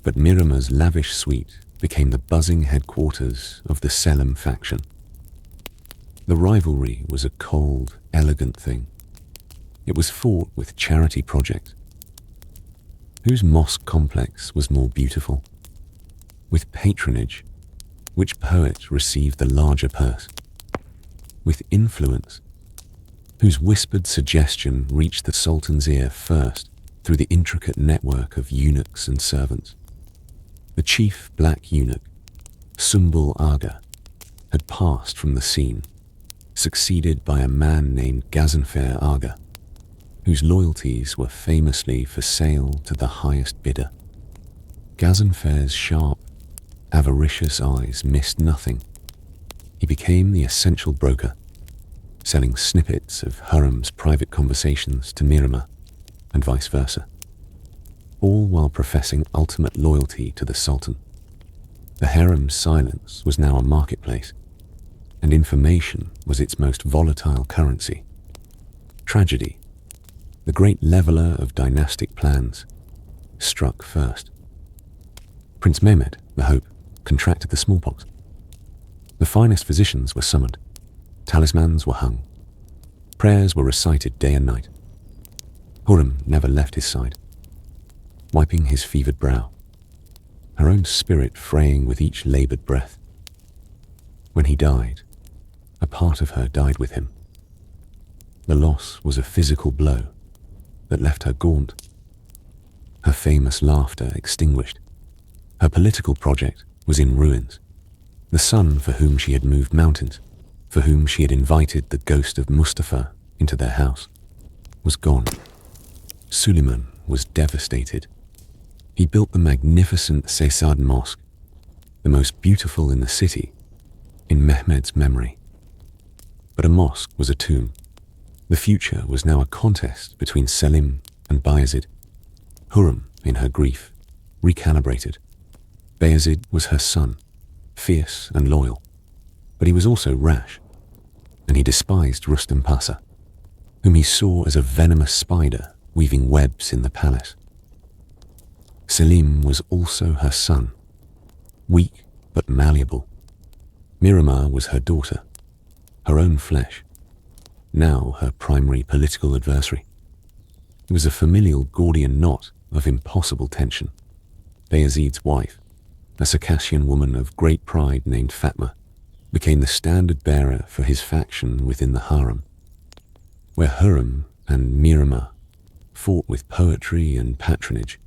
but Hürrem's lavish suite became the buzzing headquarters of the Selim faction. The rivalry was a cold, elegant thing. It was fought with charity projects. Whose mosque complex was more beautiful? With patronage, which poet received the larger purse? With influence, whose whispered suggestion reached the Sultan's ear first through the intricate network of eunuchs and servants? The chief Black Eunuch, Sumbul Aga, had passed from the scene, succeeded by a man named Gazanfer Aga, whose loyalties were famously for sale to the highest bidder. Gazanfer's sharp, avaricious eyes missed nothing. He became the essential broker, selling snippets of Hürrem's private conversations to Hürrem and vice versa, all while professing ultimate loyalty to the Sultan. The harem's silence was now a marketplace. and information was its most volatile currency. Tragedy, the great leveler of dynastic plans, struck first. Prince Mehmed, the Hope, contracted the smallpox. The finest physicians were summoned. Talismans were hung. Prayers were recited day and night. Hürrem never left his side, wiping his fevered brow, her own spirit fraying with each laboured breath. When he died, a part of her died with him. The loss was a physical blow that left her gaunt, her famous laughter extinguished. Her political project was in ruins. The son for whom she had moved mountains, for whom she had invited the ghost of Mustafa into their house, was gone. Suleiman was devastated. He built the magnificent Seysad Mosque, the most beautiful in the city, in Mehmed's memory. But a mosque was a tomb. The future was now a contest between Selim and Bayezid. Hürrem, in her grief, recalibrated. Bayezid was her son, fierce and loyal, but he was also rash, and he despised Rustem Pasha, whom he saw as a venomous spider weaving webs in the palace. Selim was also her son, weak but malleable. Miramar was her daughter, her own flesh, now her primary political adversary. It was a familial Gordian knot of impossible tension. Bayezid's wife, a Circassian woman of great pride named Fatma, became the standard bearer for his faction within the harem. Where Hürrem and Miramar fought with poetry and patronage,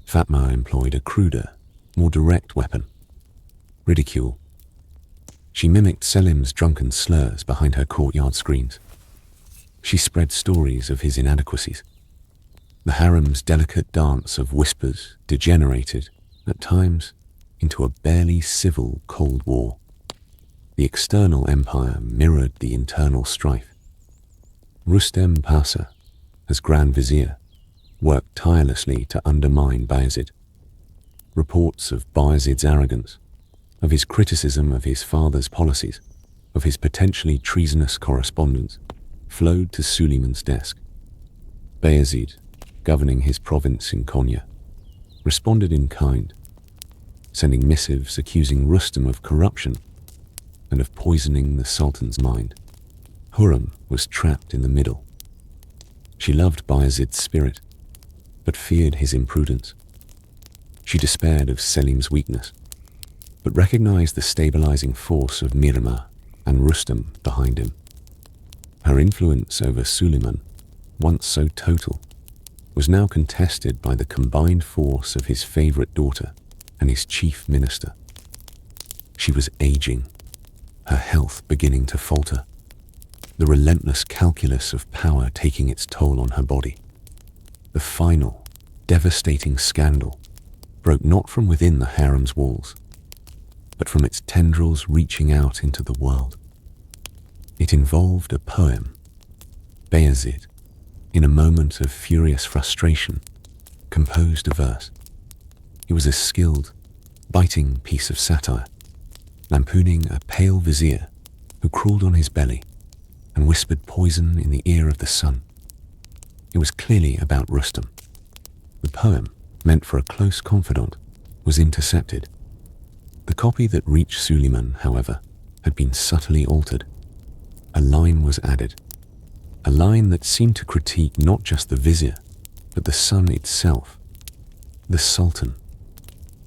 Fatma employed a cruder, more direct weapon: ridicule. She mimicked Selim's drunken slurs behind her courtyard screens. She spread stories of his inadequacies. The harem's delicate dance of whispers degenerated, at times, into a barely civil Cold War. The external empire mirrored the internal strife. Rustem Pasha, as Grand Vizier, worked tirelessly to undermine Bayezid. Reports of Bayezid's arrogance, of his criticism of his father's policies, of his potentially treasonous correspondence, flowed to Suleiman's desk. Bayezid, governing his province in Konya, responded in kind, sending missives accusing Rustem of corruption and of poisoning the Sultan's mind. Hürrem was trapped in the middle. She loved Bayezid's spirit, but feared his imprudence. She despaired of Selim's weakness, but recognized the stabilizing force of Miramar and Rustem behind him. Her influence over Suleiman, once so total, was now contested by the combined force of his favorite daughter and his chief minister. She was aging, her health beginning to falter, the relentless calculus of power taking its toll on her body. The final, devastating scandal broke not from within the harem's walls, but from its tendrils reaching out into the world. It involved a poem. Bayezid, in a moment of furious frustration, composed a verse. It was a skilled, biting piece of satire, lampooning a pale vizier who crawled on his belly and whispered poison in the ear of the sun. It was clearly about Rustem. The poem, meant for a close confidant, was intercepted. The copy that reached Suleiman, however, had been subtly altered. A line was added, a line that seemed to critique not just the vizier, but the sun itself, the Sultan.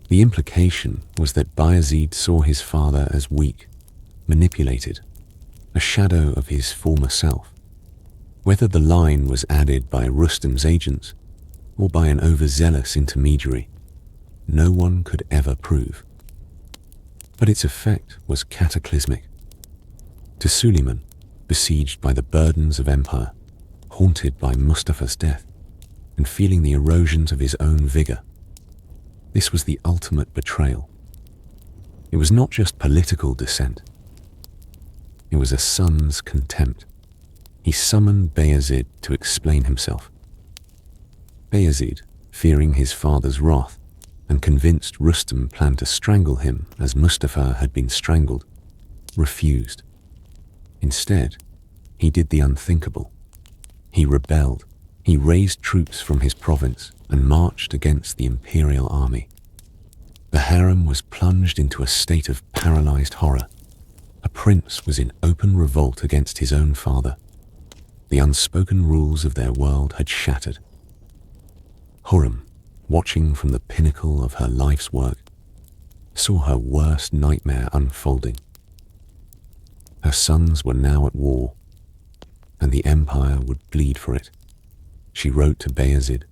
The implication was that Bayezid saw his father as weak, manipulated, a shadow of his former self. Whether the line was added by Rustem's agents or by an overzealous intermediary, no one could ever prove. But its effect was cataclysmic. To Suleiman, besieged by the burdens of empire, haunted by Mustafa's death, and feeling the erosions of his own vigor, this was the ultimate betrayal. It was not just political dissent. It was a son's contempt. He summoned Bayezid to explain himself. Bayezid, fearing his father's wrath and convinced Rustem planned to strangle him as Mustafa had been strangled, refused. Instead, he did the unthinkable. He rebelled. He raised troops from his province and marched against the imperial army. The harem was plunged into a state of paralyzed horror. A prince was in open revolt against his own father. The unspoken rules of their world had shattered. Hürrem, watching from the pinnacle of her life's work, saw her worst nightmare unfolding. Her sons were now at war, and the empire would bleed for it. She wrote to Bayezid,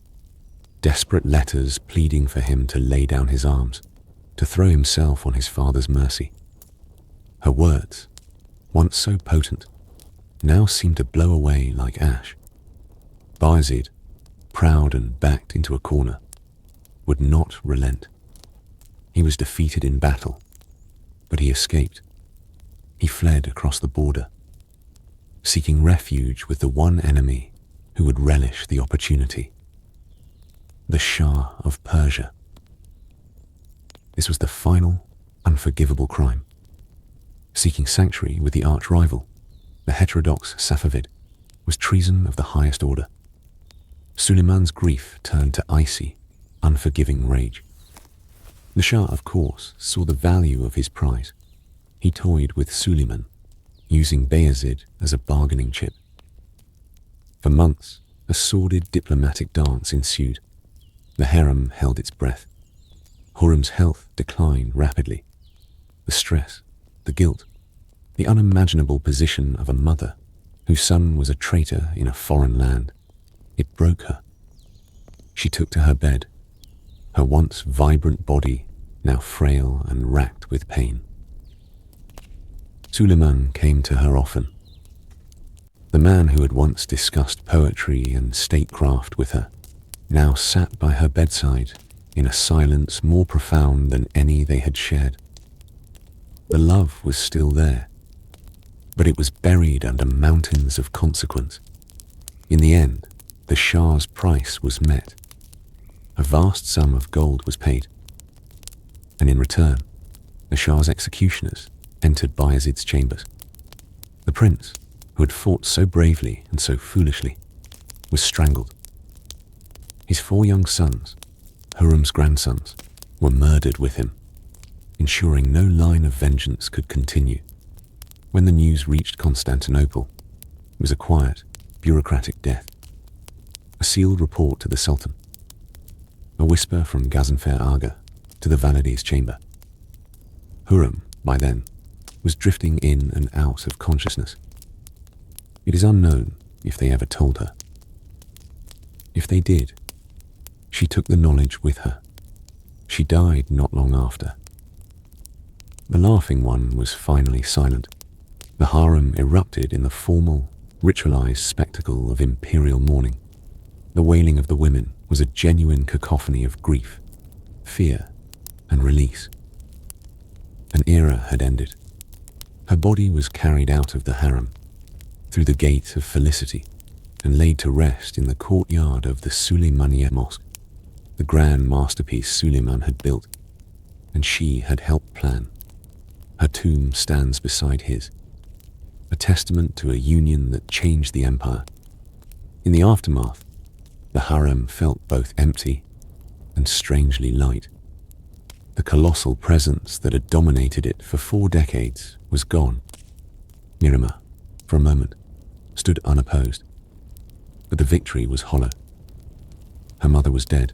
desperate letters pleading for him to lay down his arms, to throw himself on his father's mercy. Her words, once so potent, now seemed to blow away like ash. Bayezid, proud and backed into a corner, would not relent. He was defeated in battle, but he escaped. He fled across the border, seeking refuge with the one enemy who would relish the opportunity: the Shah of Persia. This was the final, unforgivable crime. Seeking sanctuary with the arch-rival, the heterodox Safavid, was treason of the highest order. Suleiman's grief turned to icy, unforgiving rage. The Shah, of course, saw the value of his prize. He toyed with Suleiman, using Bayezid as a bargaining chip. For months, a sordid diplomatic dance ensued. The harem held its breath. Hürrem's health declined rapidly. The stress, the guilt, the unimaginable position of a mother whose son was a traitor in a foreign land, it broke her. She took to her bed, her once vibrant body now frail and racked with pain. Suleiman came to her often. The man who had once discussed poetry and statecraft with her now sat by her bedside in a silence more profound than any they had shared. The love was still there, but it was buried under mountains of consequence. In the end, the Shah's price was met. A vast sum of gold was paid, and in return, the Shah's executioners entered Bayezid's chambers. The prince, who had fought so bravely and so foolishly, was strangled. His 4 young sons, Hürrem's grandsons, were murdered with him, ensuring no line of vengeance could continue. When the news reached Constantinople, it was a quiet, bureaucratic death. A sealed report to the Sultan. A whisper from Gazanfer Aga to the Valide's chamber. Hürrem, by then, was drifting in and out of consciousness. It is unknown if they ever told her. If they did, she took the knowledge with her. She died not long after. The laughing one was finally silent. The harem erupted in the formal, ritualized spectacle of imperial mourning. The wailing of the women was a genuine cacophony of grief, fear, and release. An era had ended. Her body was carried out of the harem, through the gate of felicity, and laid to rest in the courtyard of the Suleymaniye Mosque, the grand masterpiece Suleiman had built, and she had helped plan. Her tomb stands beside his, a testament to a union that changed the empire. In the aftermath, the harem felt both empty and strangely light. The colossal presence that had dominated it for 4 decades was gone. Mirima, for a moment, stood unopposed, but the victory was hollow. Her mother was dead,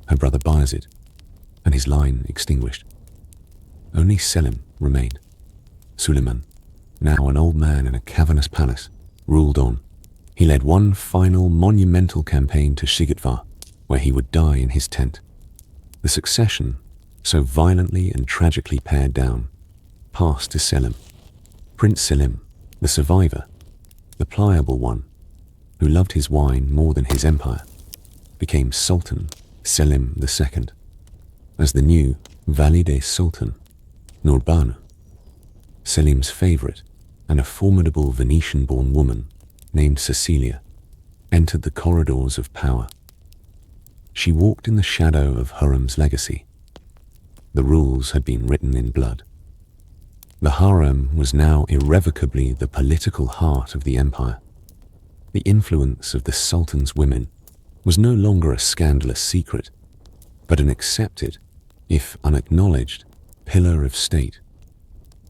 her brother Bayezid, and his line extinguished. Only Selim remained. Suleiman, now an old man in a cavernous palace, ruled on. He led one final monumental campaign to Shigitvar, where he would die in his tent. The succession, so violently and tragically pared down, passed to Selim. Prince Selim, the survivor, the pliable one, who loved his wine more than his empire, became Sultan Selim II, as the new Valide Sultan, Nurbanu. Selim's favorite and a formidable Venetian-born woman named Cecilia entered the corridors of power. She walked in the shadow of Hürrem's legacy. The rules had been written in blood. The harem was now irrevocably the political heart of the empire. The influence of the Sultan's women was no longer a scandalous secret, but an accepted, if unacknowledged, pillar of state.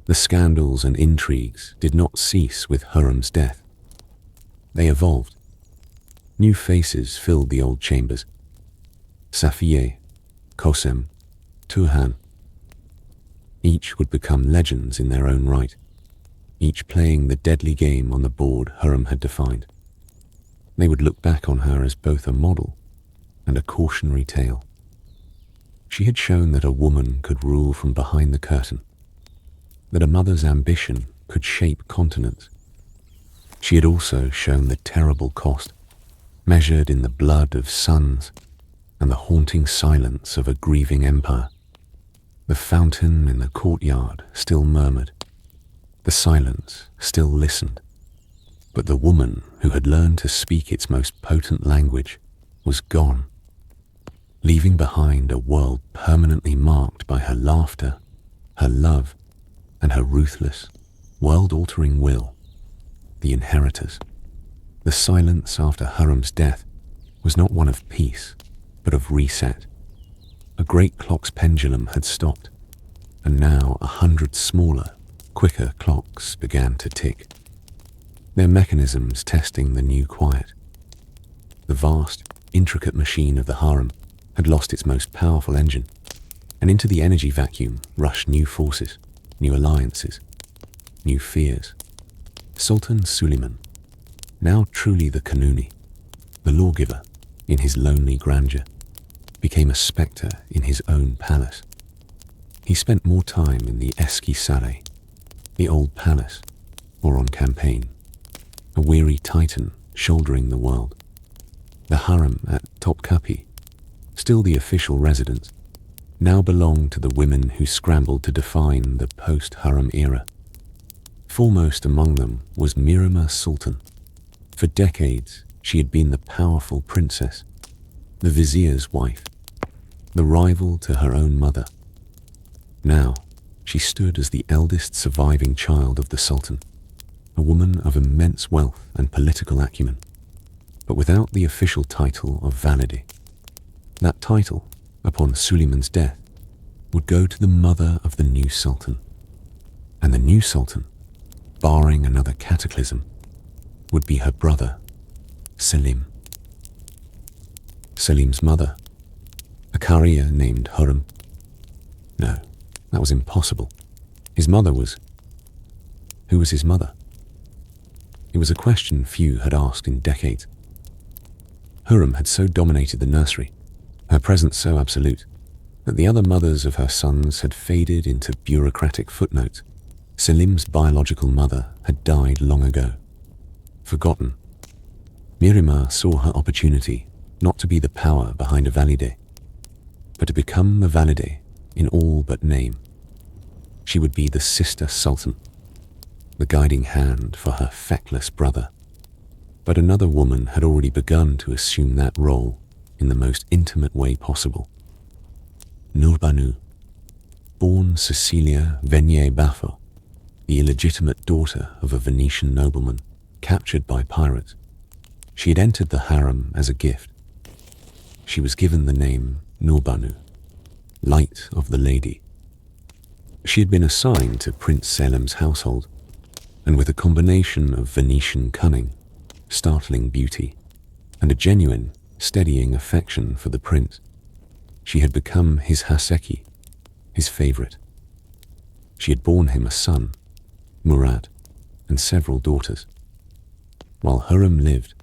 The scandals and intrigues did not cease with Hürrem's death. They evolved. New faces filled the old chambers. Safiye, Kosem, Turhan. Each would become legends in their own right, each playing the deadly game on the board Hürrem had defined. They would look back on her as both a model and a cautionary tale. She had shown that a woman could rule from behind the curtain, that a mother's ambition could shape continents. She had also shown the terrible cost, measured in the blood of sons and the haunting silence of a grieving empire. The fountain in the courtyard still murmured. The silence still listened. But the woman who had learned to speak its most potent language was gone, leaving behind a world permanently marked by her laughter, her love, and her ruthless, world-altering will. The inheritors. The silence after Hürrem's death was not one of peace, but of reset. A great clock's pendulum had stopped, and now 100 smaller, quicker clocks began to tick, their mechanisms testing the new quiet. The vast, intricate machine of the harem had lost its most powerful engine, and into the energy vacuum rushed new forces, new alliances, new fears. Sultan Suleiman, now truly the Kanuni, the lawgiver in his lonely grandeur, became a spectre in his own palace. He spent more time in the Eski Saray, the old palace, or on campaign, a weary titan shouldering the world. The harem at Topkapi, still the official residence, now belonged to the women who scrambled to define the post-harem era. Foremost among them was Hürrem Sultan. For decades, she had been the powerful princess, the vizier's wife, the rival to her own mother. Now, she stood as the eldest surviving child of the Sultan, a woman of immense wealth and political acumen, but without the official title of Valide. That title, upon Suleiman's death, would go to the mother of the new Sultan. And the new Sultan, barring another cataclysm, would be her brother, Selim. Selim's mother, a carrier named Hürrem. No, that was impossible. His mother was... Who was his mother? It was a question few had asked in decades. Hürrem had so dominated the nursery, her presence so absolute, that the other mothers of her sons had faded into bureaucratic footnotes. Selim's biological mother had died long ago. Forgotten. Hürrem saw her opportunity not to be the power behind a Valide, but to become the Valide in all but name. She would be the sister sultan, the guiding hand for her feckless brother. But another woman had already begun to assume that role in the most intimate way possible. Nurbanu, born Cecilia Venier Baffo, the illegitimate daughter of a Venetian nobleman captured by pirates. She had entered the harem as a gift. She was given the name Nurbanu, Light of the Lady. She had been assigned to Prince Selim's household, and with a combination of Venetian cunning, startling beauty, and a genuine, steadying affection for the prince, she had become his Haseki, his favorite. She had borne him a son, Murad, and several daughters. While Hürrem lived,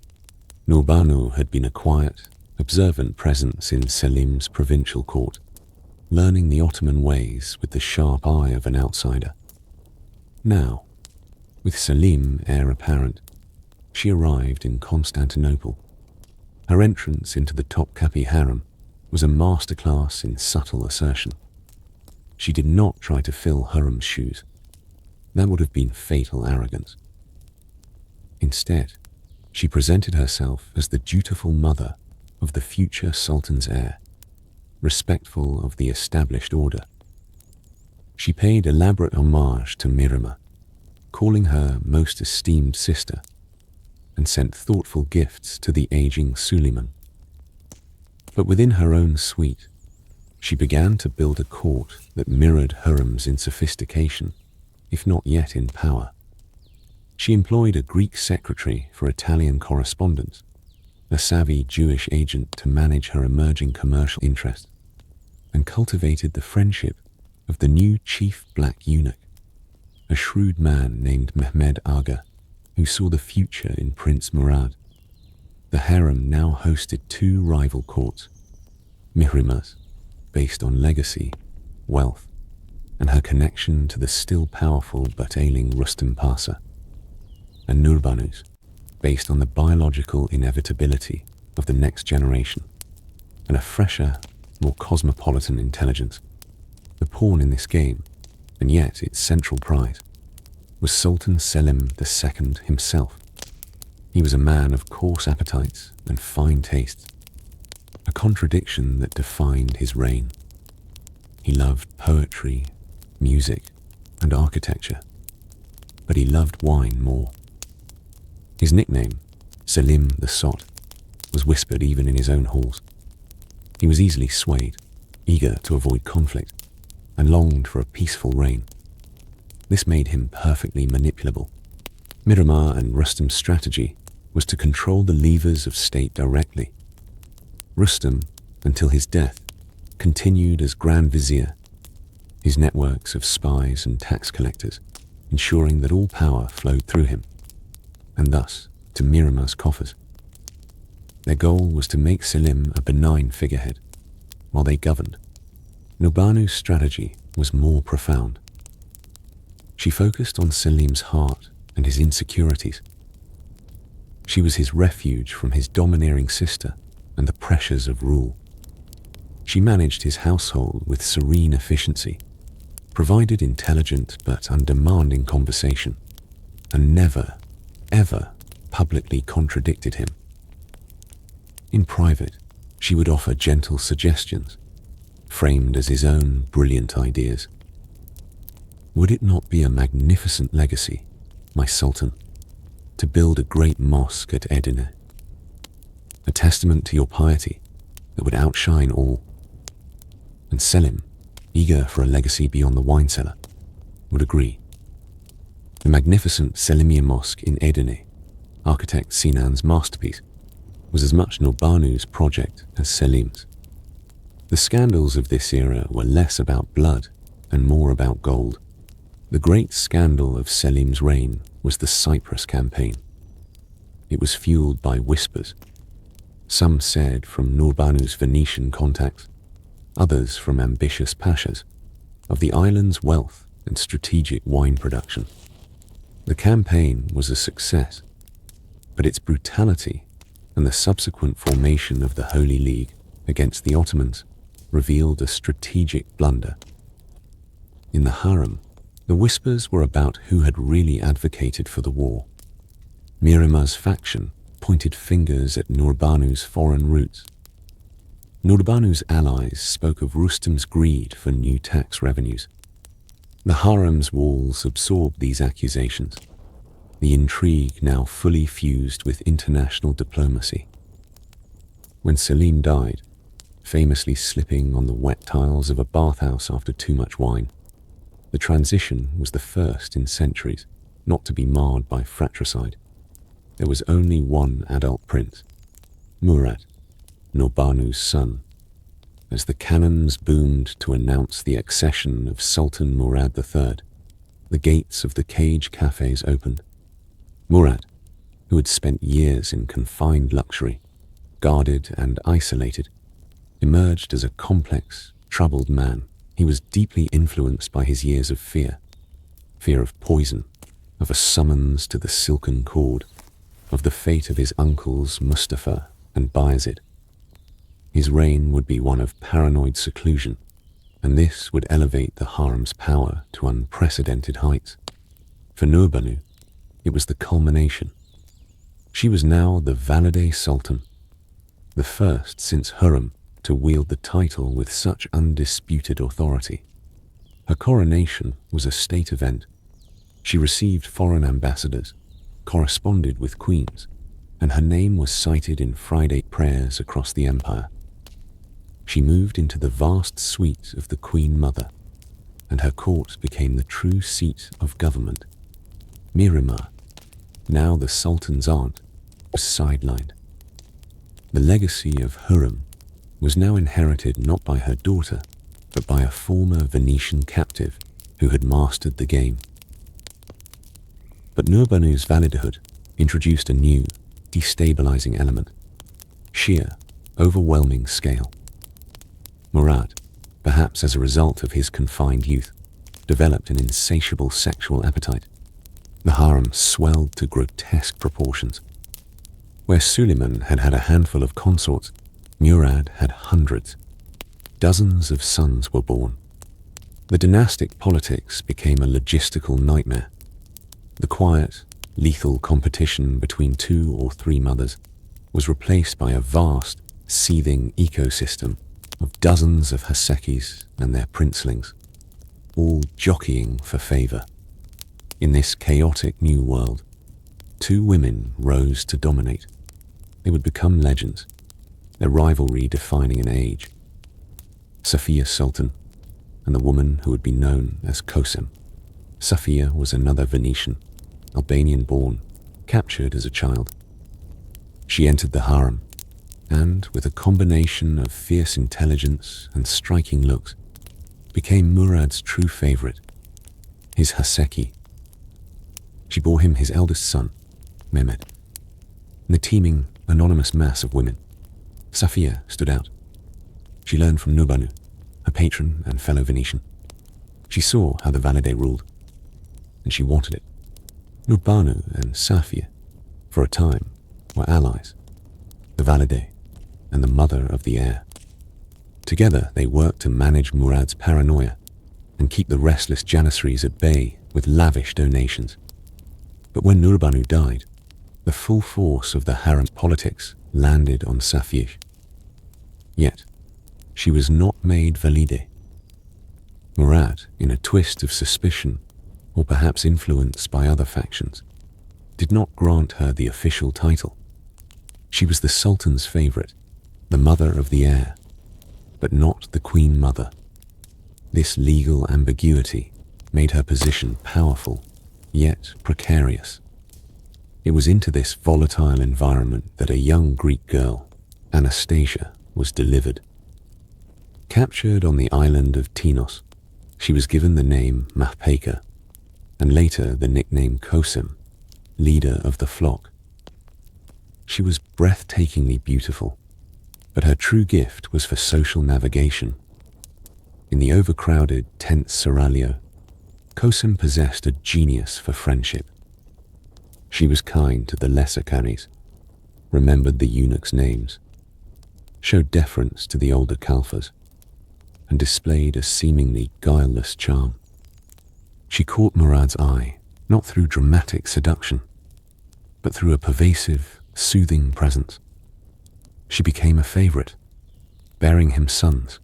Nurbanu had been a quiet, observant presence in Selim's provincial court, learning the Ottoman ways with the sharp eye of an outsider. Now, with Selim heir apparent, she arrived in Constantinople. Her entrance into the Topkapi harem was a masterclass in subtle assertion. She did not try to fill Hürrem's shoes. That would have been fatal arrogance. Instead, she presented herself as the dutiful mother of the future Sultan's heir, respectful of the established order. She She paid elaborate homage to Miriam, calling her most esteemed sister, and sent thoughtful gifts to the aging Suleiman. But within her own suite, she began to build a court that mirrored Hürrem's in sophistication, if not yet in power. She employed a Greek secretary for Italian correspondence, a savvy Jewish agent to manage her emerging commercial interests, and cultivated the friendship of the new chief Black Eunuch, a shrewd man named Mehmed Aga, who saw the future in Prince Murad. The harem now hosted two rival courts, Mihrimah's, based on legacy, wealth, and her connection to the still powerful but ailing Rustam Pasha, and Nurbanu's, based on the biological inevitability of the next generation, and a fresher, more cosmopolitan intelligence. The pawn in this game, and yet its central prize, was Sultan Selim II himself. He was a man of coarse appetites and fine tastes, a contradiction that defined his reign. He loved poetry, music, and architecture, but he loved wine more. His nickname, Selim the Sot, was whispered even in his own halls. He was easily swayed, eager to avoid conflict, and longed for a peaceful reign. This made him perfectly manipulable. Miramar and Rustam's strategy was to control the levers of state directly. Rustam, until his death, continued as Grand Vizier, his networks of spies and tax collectors ensuring that all power flowed through him, and thus to Miramar's coffers. Their goal was to make Selim a benign figurehead, while they governed. Nurbanu's strategy was more profound. She focused on Selim's heart and his insecurities. She was his refuge from his domineering sister and the pressures of rule. She managed his household with serene efficiency, provided intelligent but undemanding conversation, and never, ever publicly contradicted him. In private, she would offer gentle suggestions, framed as his own brilliant ideas. Would it not be a magnificent legacy, my Sultan, to build a great mosque at Edirne, a testament to your piety that would outshine all? And Selim, eager for a legacy beyond the wine cellar, would agree. The magnificent Selimian mosque in Edirne, architect Sinan's masterpiece, was as much Nurbanu's project as Selim's. The scandals of this era were less about blood and more about gold. The great scandal of Selim's reign was the Cyprus campaign. It was fueled by whispers. Some said from Nurbanu's Venetian contacts, others from ambitious pashas, of the island's wealth and strategic wine production. The campaign was a success, but its brutality and the subsequent formation of the Holy League against the Ottomans revealed a strategic blunder. In the harem, the whispers were about who had really advocated for the war. Mirimar's faction pointed fingers at Nurbanu's foreign roots. Nurbanu's allies spoke of Rustam's greed for new tax revenues. The harem's walls absorbed these accusations, the intrigue now fully fused with international diplomacy. When Selim died, famously slipping on the wet tiles of a bathhouse after too much wine, the transition was the first in centuries not to be marred by fratricide. There was only one adult prince, Murad, Nurbanu's son. As the cannons boomed to announce the accession of Sultan Murad III, the gates of the cage cafes opened. Murad, who had spent years in confined luxury, guarded and isolated, emerged as a complex, troubled man. He was deeply influenced by his years of fear of poison, of a summons to the silken cord, of the fate of his uncles Mustafa and Bayezid. His reign would be one of paranoid seclusion, and this would elevate the harem's power to unprecedented heights. For Nurbanu, it was the culmination. She was now the Valide Sultan, the first since Hürrem to wield the title with such undisputed authority. Her coronation was a state event. She received foreign ambassadors, corresponded with queens, and her name was cited in Friday prayers across the empire. She moved into the vast suite of the Queen Mother, and her court became the true seat of government. Miramar, now the Sultan's aunt, was sidelined. The legacy of Hürrem was now inherited not by her daughter, but by a former Venetian captive who had mastered the game. But Nurbanu's validehood introduced a new, destabilizing element: sheer, overwhelming scale. Murad, perhaps as a result of his confined youth, developed an insatiable sexual appetite. The harem swelled to grotesque proportions. Where Suleiman had had a handful of consorts, Murad had hundreds. Dozens of sons were born. The dynastic politics became a logistical nightmare. The quiet, lethal competition between 2 or 3 mothers was replaced by a vast, seething ecosystem of dozens of Hasekis and their princelings, all jockeying for favor. In this chaotic new world, 2 women rose to dominate. They would become legends, their rivalry defining an age. Safiya Sultan, and the woman who would be known as Kosem. Safiya was another Venetian, Albanian-born, captured as a child. She entered the harem, and, with a combination of fierce intelligence and striking looks, became Murad's true favorite, his Haseki. She bore him his eldest son, Mehmed. In the teeming, anonymous mass of women, Safiya stood out. She learned from Nurbanu, her patron and fellow Venetian. She saw how the Valide ruled, and she wanted it. Nurbanu and Safiya, for a time, were allies, the Valide and the mother of the heir. Together they worked to manage Murad's paranoia and keep the restless janissaries at bay with lavish donations. But when Nurbanu died, the full force of the harem's politics landed on Safiya. Yet, she was not made Valide. Murad, in a twist of suspicion, or perhaps influenced by other factions, did not grant her the official title. She was the Sultan's favorite, the mother of the heir, but not the Queen Mother. This legal ambiguity made her position powerful, yet precarious. It was into this volatile environment that a young Greek girl, Anastasia, was delivered. Captured on the island of Tinos, she was given the name Mahpeka, and later the nickname Kosem, leader of the flock. She was breathtakingly beautiful, but her true gift was for social navigation. In the overcrowded, tense seraglio, Kosem possessed a genius for friendship. She was kind to the lesser Karis, remembered the eunuchs' names, showed deference to the older Kalfas, and displayed a seemingly guileless charm. She caught Murad's eye, not through dramatic seduction, but through a pervasive, soothing presence. She became a favorite, bearing him sons,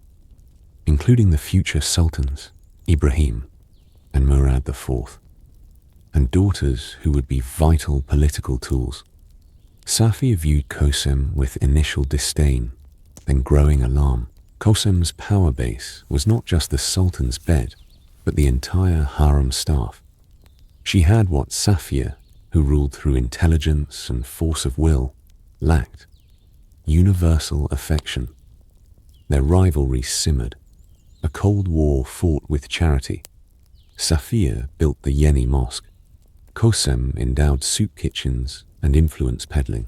including the future sultans, Ibrahim and Murad IV, and daughters who would be vital political tools. Safiya viewed Kosem with initial disdain, then growing alarm. Kosem's power base was not just the Sultan's bed, but the entire harem staff. She had what Safiya, who ruled through intelligence and force of will, lacked: universal affection. Their rivalry simmered, a cold war fought with charity. Safiya built the Yeni Mosque. Kosem endowed soup kitchens and influence peddling.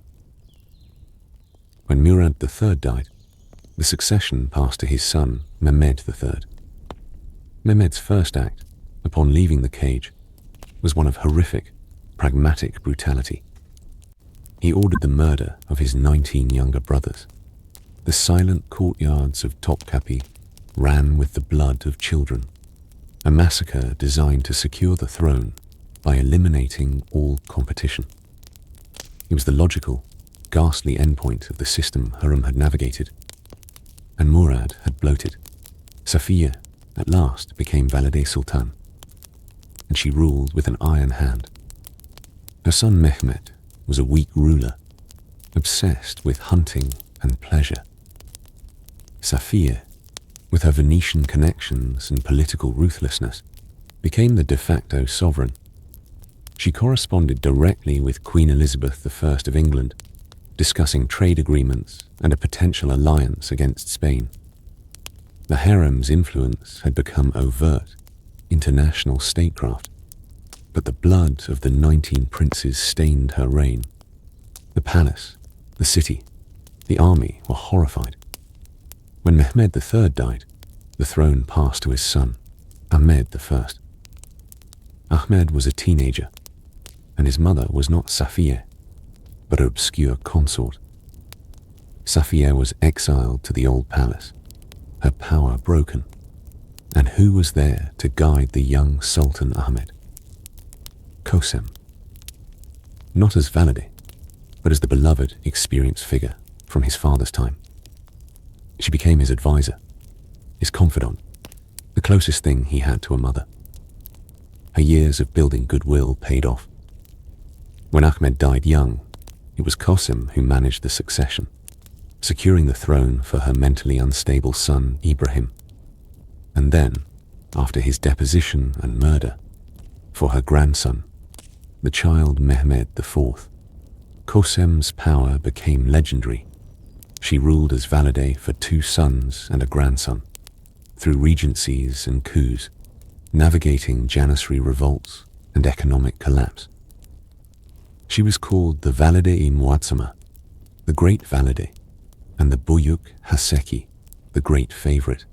When Murad III died, the succession passed to his son, Mehmed III. Mehmed's first act, upon leaving the cage, was one of horrific, pragmatic brutality. He ordered the murder of his 19 younger brothers. The silent courtyards of Topkapi ran with the blood of children, a massacre designed to secure the throne by eliminating all competition. It was the logical, ghastly endpoint of the system Hürrem had navigated, and Murad had bloated. Safiya, at last became Valide Sultan, and she ruled with an iron hand. Her son Mehmet was a weak ruler, obsessed with hunting and pleasure. Safiye, with her Venetian connections and political ruthlessness, became the de facto sovereign. She corresponded directly with Queen Elizabeth I of England, discussing trade agreements and a potential alliance against Spain. The harem's influence had become overt, international statecraft, but the blood of the 19 princes stained her reign. The palace, the city, the army were horrified. When Mehmed III died, the throne passed to his son, Ahmed I. Ahmed was a teenager, and his mother was not Safiye, but an obscure consort. Safiye was exiled to the old palace, her power broken, and who was there to guide the young Sultan Ahmed? Kosem. Not as Valide, but as the beloved, experienced figure from his father's time. She became his advisor, his confidant, the closest thing he had to a mother. Her years of building goodwill paid off. When Ahmed died young, it was Kosem who managed the succession, securing the throne for her mentally unstable son Ibrahim, and then, after his deposition and murder, for her grandson, the child Mehmed IV. Kosem's power became legendary. She ruled as Valide for 2 sons and a grandson, through regencies and coups, navigating Janissary revolts and economic collapse. She was called the Valide-i Muazzama, the Great Valide, and the Buyuk Haseki, the Great Favorite.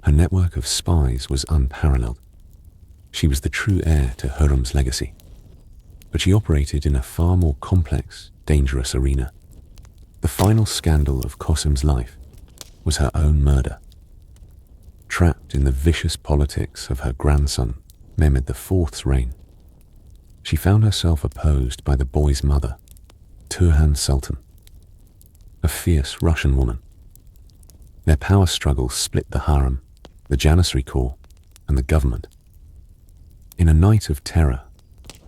Her network of spies was unparalleled. She was the true heir to Hürrem's legacy, but she operated in a far more complex, dangerous arena. The final scandal of Kosem's life was her own murder. Trapped in the vicious politics of her grandson, Mehmed IV's reign, she found herself opposed by the boy's mother, Hürrem Sultan, a fierce Russian woman. Their power struggles split the harem, the Janissary corps, and the government. In a night of terror,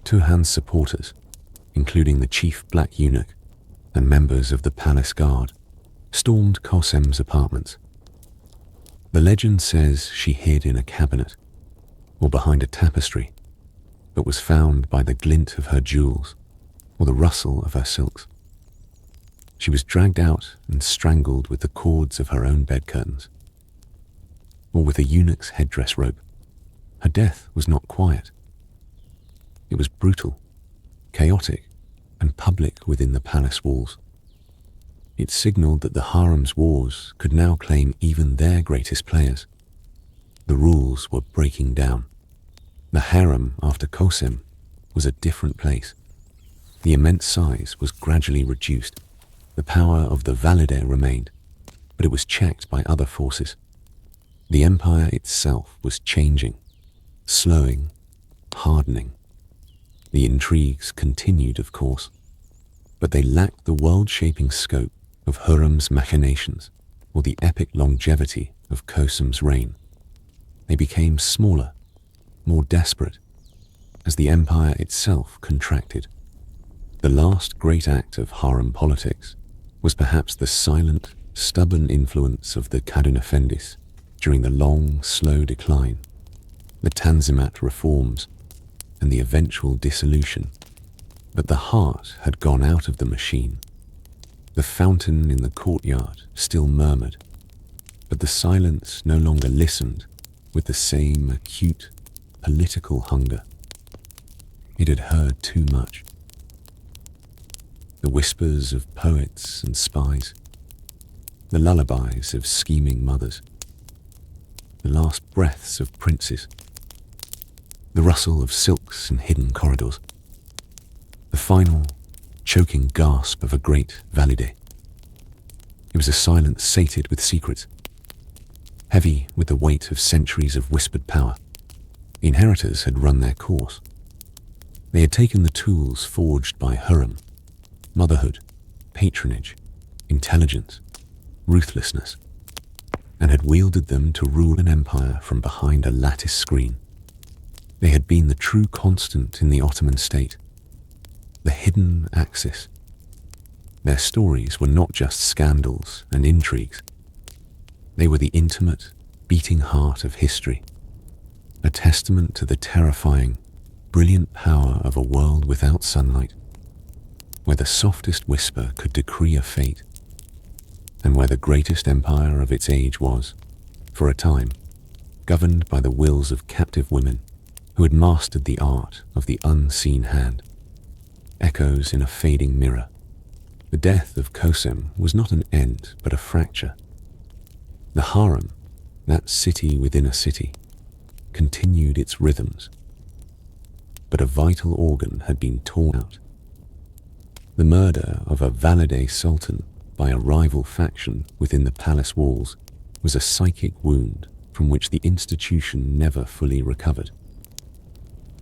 Hürrem's supporters, including the chief Black Eunuch and members of the palace guard, stormed Kosem's apartments. The legend says she hid in a cabinet or behind a tapestry, but was found by the glint of her jewels or the rustle of her silks. She was dragged out and strangled with the cords of her own bed curtains, or with a eunuch's headdress rope. Her death was not quiet. It was brutal, chaotic, and public within the palace walls. It signaled that the harem's wars could now claim even their greatest players. The rules were breaking down. The harem after Kosem was a different place. The immense size was gradually reduced. The power of the Valide remained, but it was checked by other forces. The empire itself was changing, slowing, hardening. The intrigues continued, of course, but they lacked the world-shaping scope of Hürrem's machinations or the epic longevity of Kosem's reign. They became smaller, more desperate, as the empire itself contracted. The last great act of harem politics was perhaps the silent, stubborn influence of the Kadun Efendis during the long, slow decline, the Tanzimat reforms, and the eventual dissolution. But the heart had gone out of the machine. The fountain in the courtyard still murmured, but the silence no longer listened with the same acute political hunger. It had heard too much. The whispers of poets and spies, the lullabies of scheming mothers, the last breaths of princes, the rustle of silks in hidden corridors, the final, choking gasp of a great Valide. It was a silence sated with secrets, heavy with the weight of centuries of whispered power. The inheritors had run their course. They had taken the tools forged by Hürrem: motherhood, patronage, intelligence, ruthlessness, and had wielded them to rule an empire from behind a lattice screen. They had been the true constant in the Ottoman state, the hidden axis. Their stories were not just scandals and intrigues. They were the intimate, beating heart of history, a testament to the terrifying, brilliant power of a world without sunlight, where the softest whisper could decree a fate, and where the greatest empire of its age was, for a time, governed by the wills of captive women who had mastered the art of the unseen hand. Echoes in a fading mirror. The death of Kosem was not an end, but a fracture. The harem, that city within a city, continued its rhythms, but a vital organ had been torn out. The murder of a Valide Sultan by a rival faction within the palace walls was a psychic wound from which the institution never fully recovered.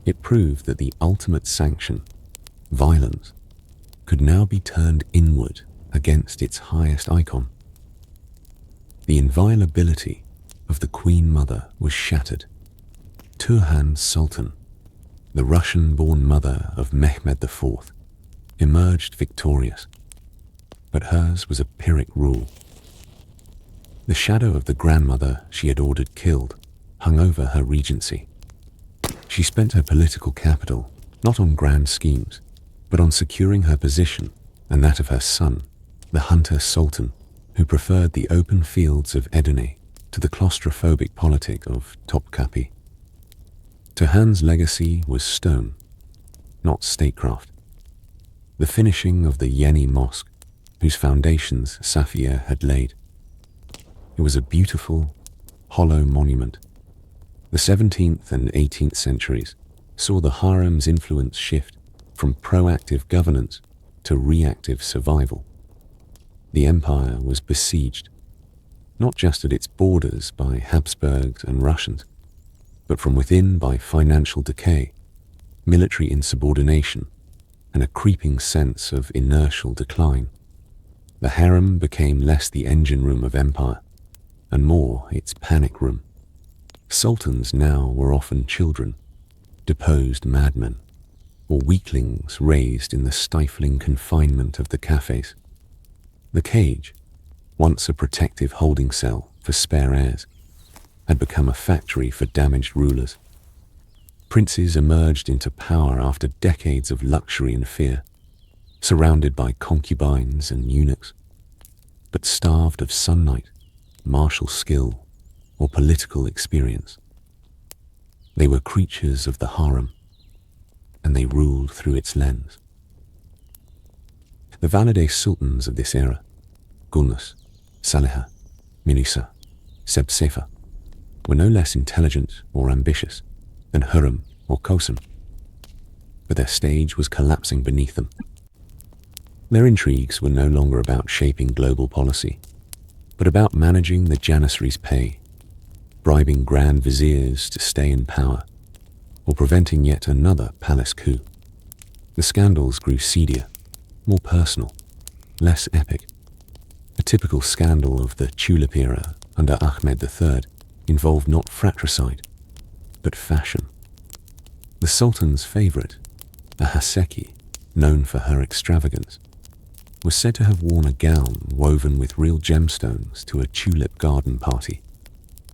It proved that the ultimate sanction, violence, could now be turned inward against its highest icon. The inviolability of the Queen Mother was shattered. Hürrem Sultan, the Russian-born mother of Mehmed IV, emerged victorious, but hers was a Pyrrhic rule. The shadow of the grandmother she had ordered killed hung over her regency. She spent her political capital not on grand schemes, but on securing her position and that of her son, the Hunter Sultan, who preferred the open fields of Edirne to the claustrophobic politic of Topkapi. Turhan's legacy was stone, not statecraft. The finishing of the Yeni Mosque, whose foundations Safiye had laid. It was a beautiful, hollow monument. The 17th and 18th centuries saw the harem's influence shift from proactive governance to reactive survival. The empire was besieged, not just at its borders by Habsburgs and Russians, but from within by financial decay, military insubordination, and a creeping sense of inertial decline. The harem became less the engine room of empire, and more its panic room. Sultans now were often children, deposed madmen, or weaklings raised in the stifling confinement of the cafes. The cage, once a protective holding cell for spare heirs, had become a factory for damaged rulers. Princes emerged into power after decades of luxury and fear, surrounded by concubines and eunuchs, but starved of sunlight, martial skill, or political experience. They were creatures of the harem, and they ruled through its lens. The Valide Sultans of this era, Gulnus, Saliha, Mirisa, Sebsefa, were no less intelligent or ambitious than Hürrem or Kosem, but their stage was collapsing beneath them. Their intrigues were no longer about shaping global policy, but about managing the janissaries' pay, bribing grand viziers to stay in power, or preventing yet another palace coup. The scandals grew seedier, more personal, less epic. A typical scandal of the tulip era under Ahmed III involved not fratricide, but fashion. The Sultan's favourite, a Haseki, known for her extravagance, was said to have worn a gown woven with real gemstones to a tulip garden party,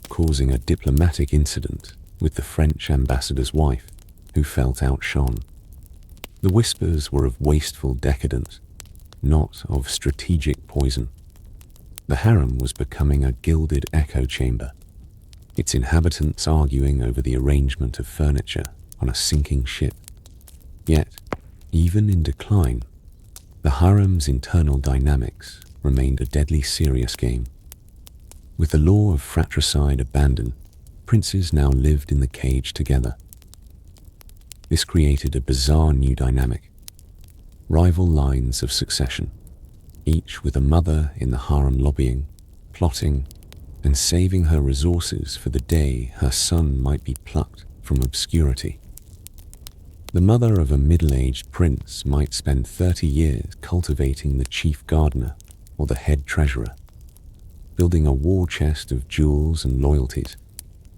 causing a diplomatic incident with the French ambassador's wife, who felt outshone. The whispers were of wasteful decadence, not of strategic poison. The harem was becoming a gilded echo chamber, its inhabitants arguing over the arrangement of furniture on a sinking ship. Yet, even in decline, the harem's internal dynamics remained a deadly serious game. With the law of fratricide abandoned, princes now lived in the cage together. This created a bizarre new dynamic. Rival lines of succession, each with a mother in the harem lobbying, plotting, and saving her resources for the day her son might be plucked from obscurity. The mother of a middle-aged prince might spend 30 years cultivating the chief gardener or the head treasurer. building a war chest of jewels and loyalties,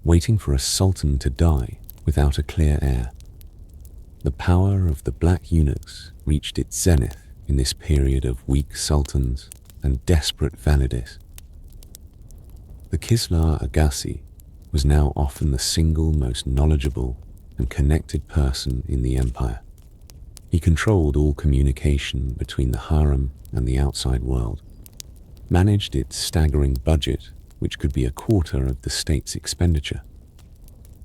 waiting for a sultan to die without a clear heir. The power of the Black Eunuchs reached its zenith in this period of weak sultans and desperate valides. The Kislar Agassi was now often the single most knowledgeable and connected person in the empire. He controlled all communication between the harem and the outside world, managed its staggering budget, which could be a quarter of the state's expenditure,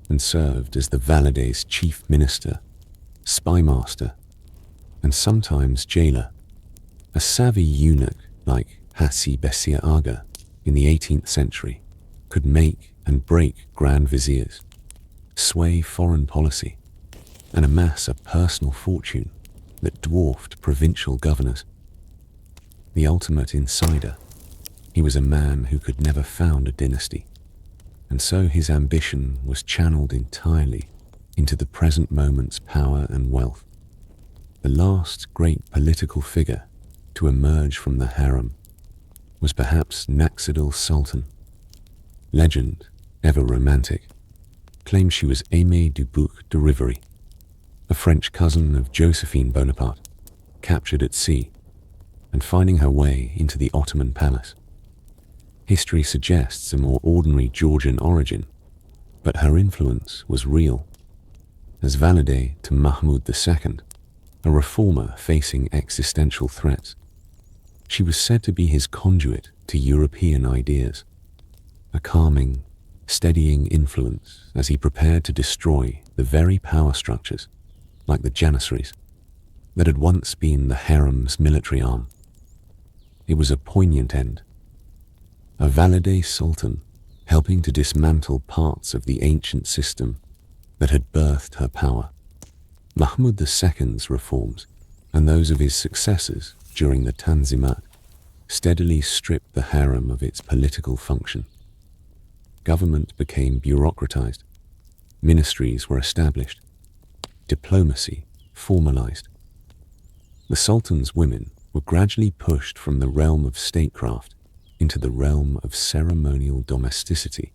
and served as the Valide's chief minister, spymaster, and sometimes jailer. A savvy eunuch like Hassi Besir Aga in the 18th century could make and break grand viziers, sway foreign policy, and amass a personal fortune that dwarfed provincial governors. The ultimate insider, he was a man who could never found a dynasty, and so his ambition was channeled entirely into the present moment's power and wealth. The last great political figure to emerge from the harem was perhaps Naxidul Sultan. Legend, ever romantic, claims she was Aimée du Bouc de Rivary, a French cousin of Josephine Bonaparte, captured at sea and finding her way into the Ottoman palace. History suggests a more ordinary Georgian origin, but her influence was real. As Valide to Mahmud II, a reformer facing existential threats, she was said to be his conduit to European ideas, a calming, steadying influence as he prepared to destroy the very power structures, like the Janissaries, that had once been the harem's military arm. It was a poignant end. A Valide Sultan helping to dismantle parts of the ancient system that had birthed her power. Mahmud II's reforms and those of his successors during the Tanzimat steadily stripped the harem of its political function. Government became bureaucratized, ministries were established, diplomacy formalized. The Sultan's women were gradually pushed from the realm of statecraft into the realm of ceremonial domesticity.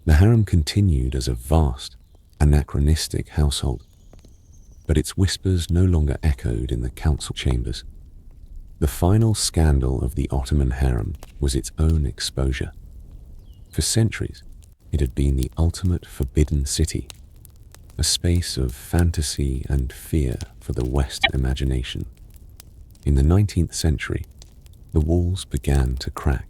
The harem continued as a vast, anachronistic household, but its whispers no longer echoed in the council chambers. The final scandal of the Ottoman harem was its own exposure. For centuries, it had been the ultimate forbidden city, a space of fantasy and fear for the West imagination. In the 19th century, the walls began to crack.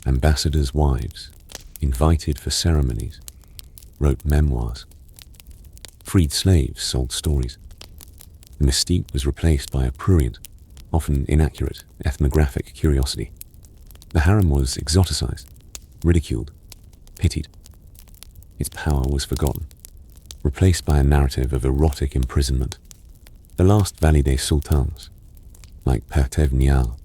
Ambassadors' wives, invited for ceremonies, wrote memoirs. Freed slaves sold stories. The mystique was replaced by a prurient, often inaccurate, ethnographic curiosity. The harem was exoticized, ridiculed, pitied. Its power was forgotten, replaced by a narrative of erotic imprisonment. The last Valide Sultans, like Pertev Nial,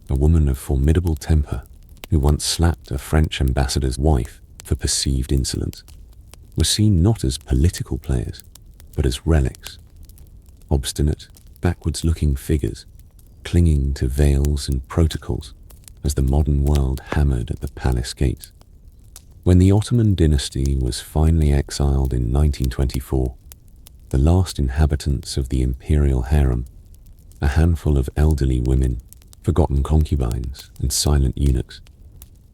a woman of formidable temper who once slapped a French ambassador's wife for perceived insolence, were seen not as political players, but as relics, obstinate, backwards-looking figures, clinging to veils and protocols as the modern world hammered at the palace gates. When the Ottoman dynasty was finally exiled in 1924, the last inhabitants of the imperial harem, a handful of elderly women, forgotten concubines, and silent eunuchs,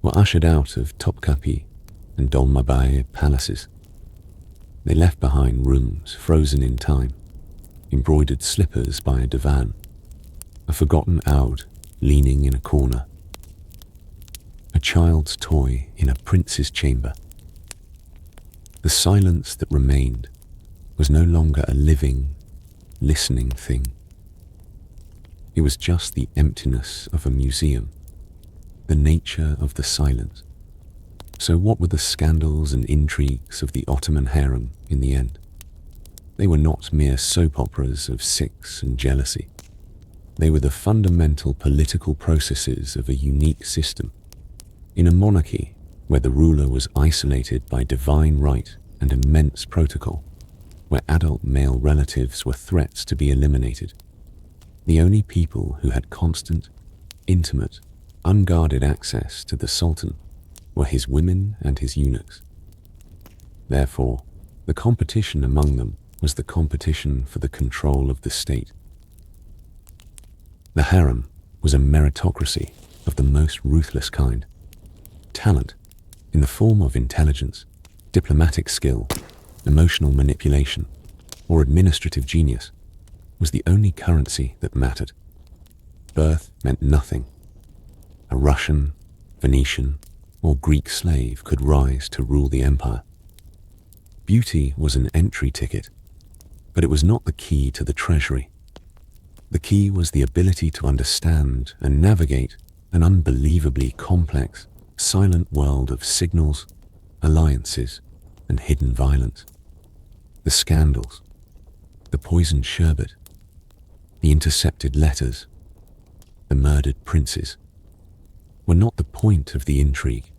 were ushered out of Topkapi and Dolmabahce palaces. They left behind rooms frozen in time, embroidered slippers by a divan, a forgotten oud leaning in a corner, a child's toy in a prince's chamber. The silence that remained was no longer a living, listening thing. It was just the emptiness of a museum, the nature of the silence. So what were the scandals and intrigues of the Ottoman harem in the end? They were not mere soap operas of sex and jealousy. They were the fundamental political processes of a unique system. In a monarchy where the ruler was isolated by divine right and immense protocol, where adult male relatives were threats to be eliminated, the only people who had constant, intimate, and unguarded access to the Sultan were his women and his eunuchs. Therefore, the competition among them was the competition for the control of the state. The harem was a meritocracy of the most ruthless kind. Talent, in the form of intelligence, diplomatic skill, emotional manipulation, or administrative genius, was the only currency that mattered. Birth meant nothing. A Russian, Venetian, or Greek slave could rise to rule the empire. Beauty was an entry ticket, but it was not the key to the treasury. The key was the ability to understand and navigate an unbelievably complex, silent world of signals, alliances, and hidden violence. The scandals, the poisoned sherbet, the intercepted letters, the murdered princes, were not the point of the intrigue.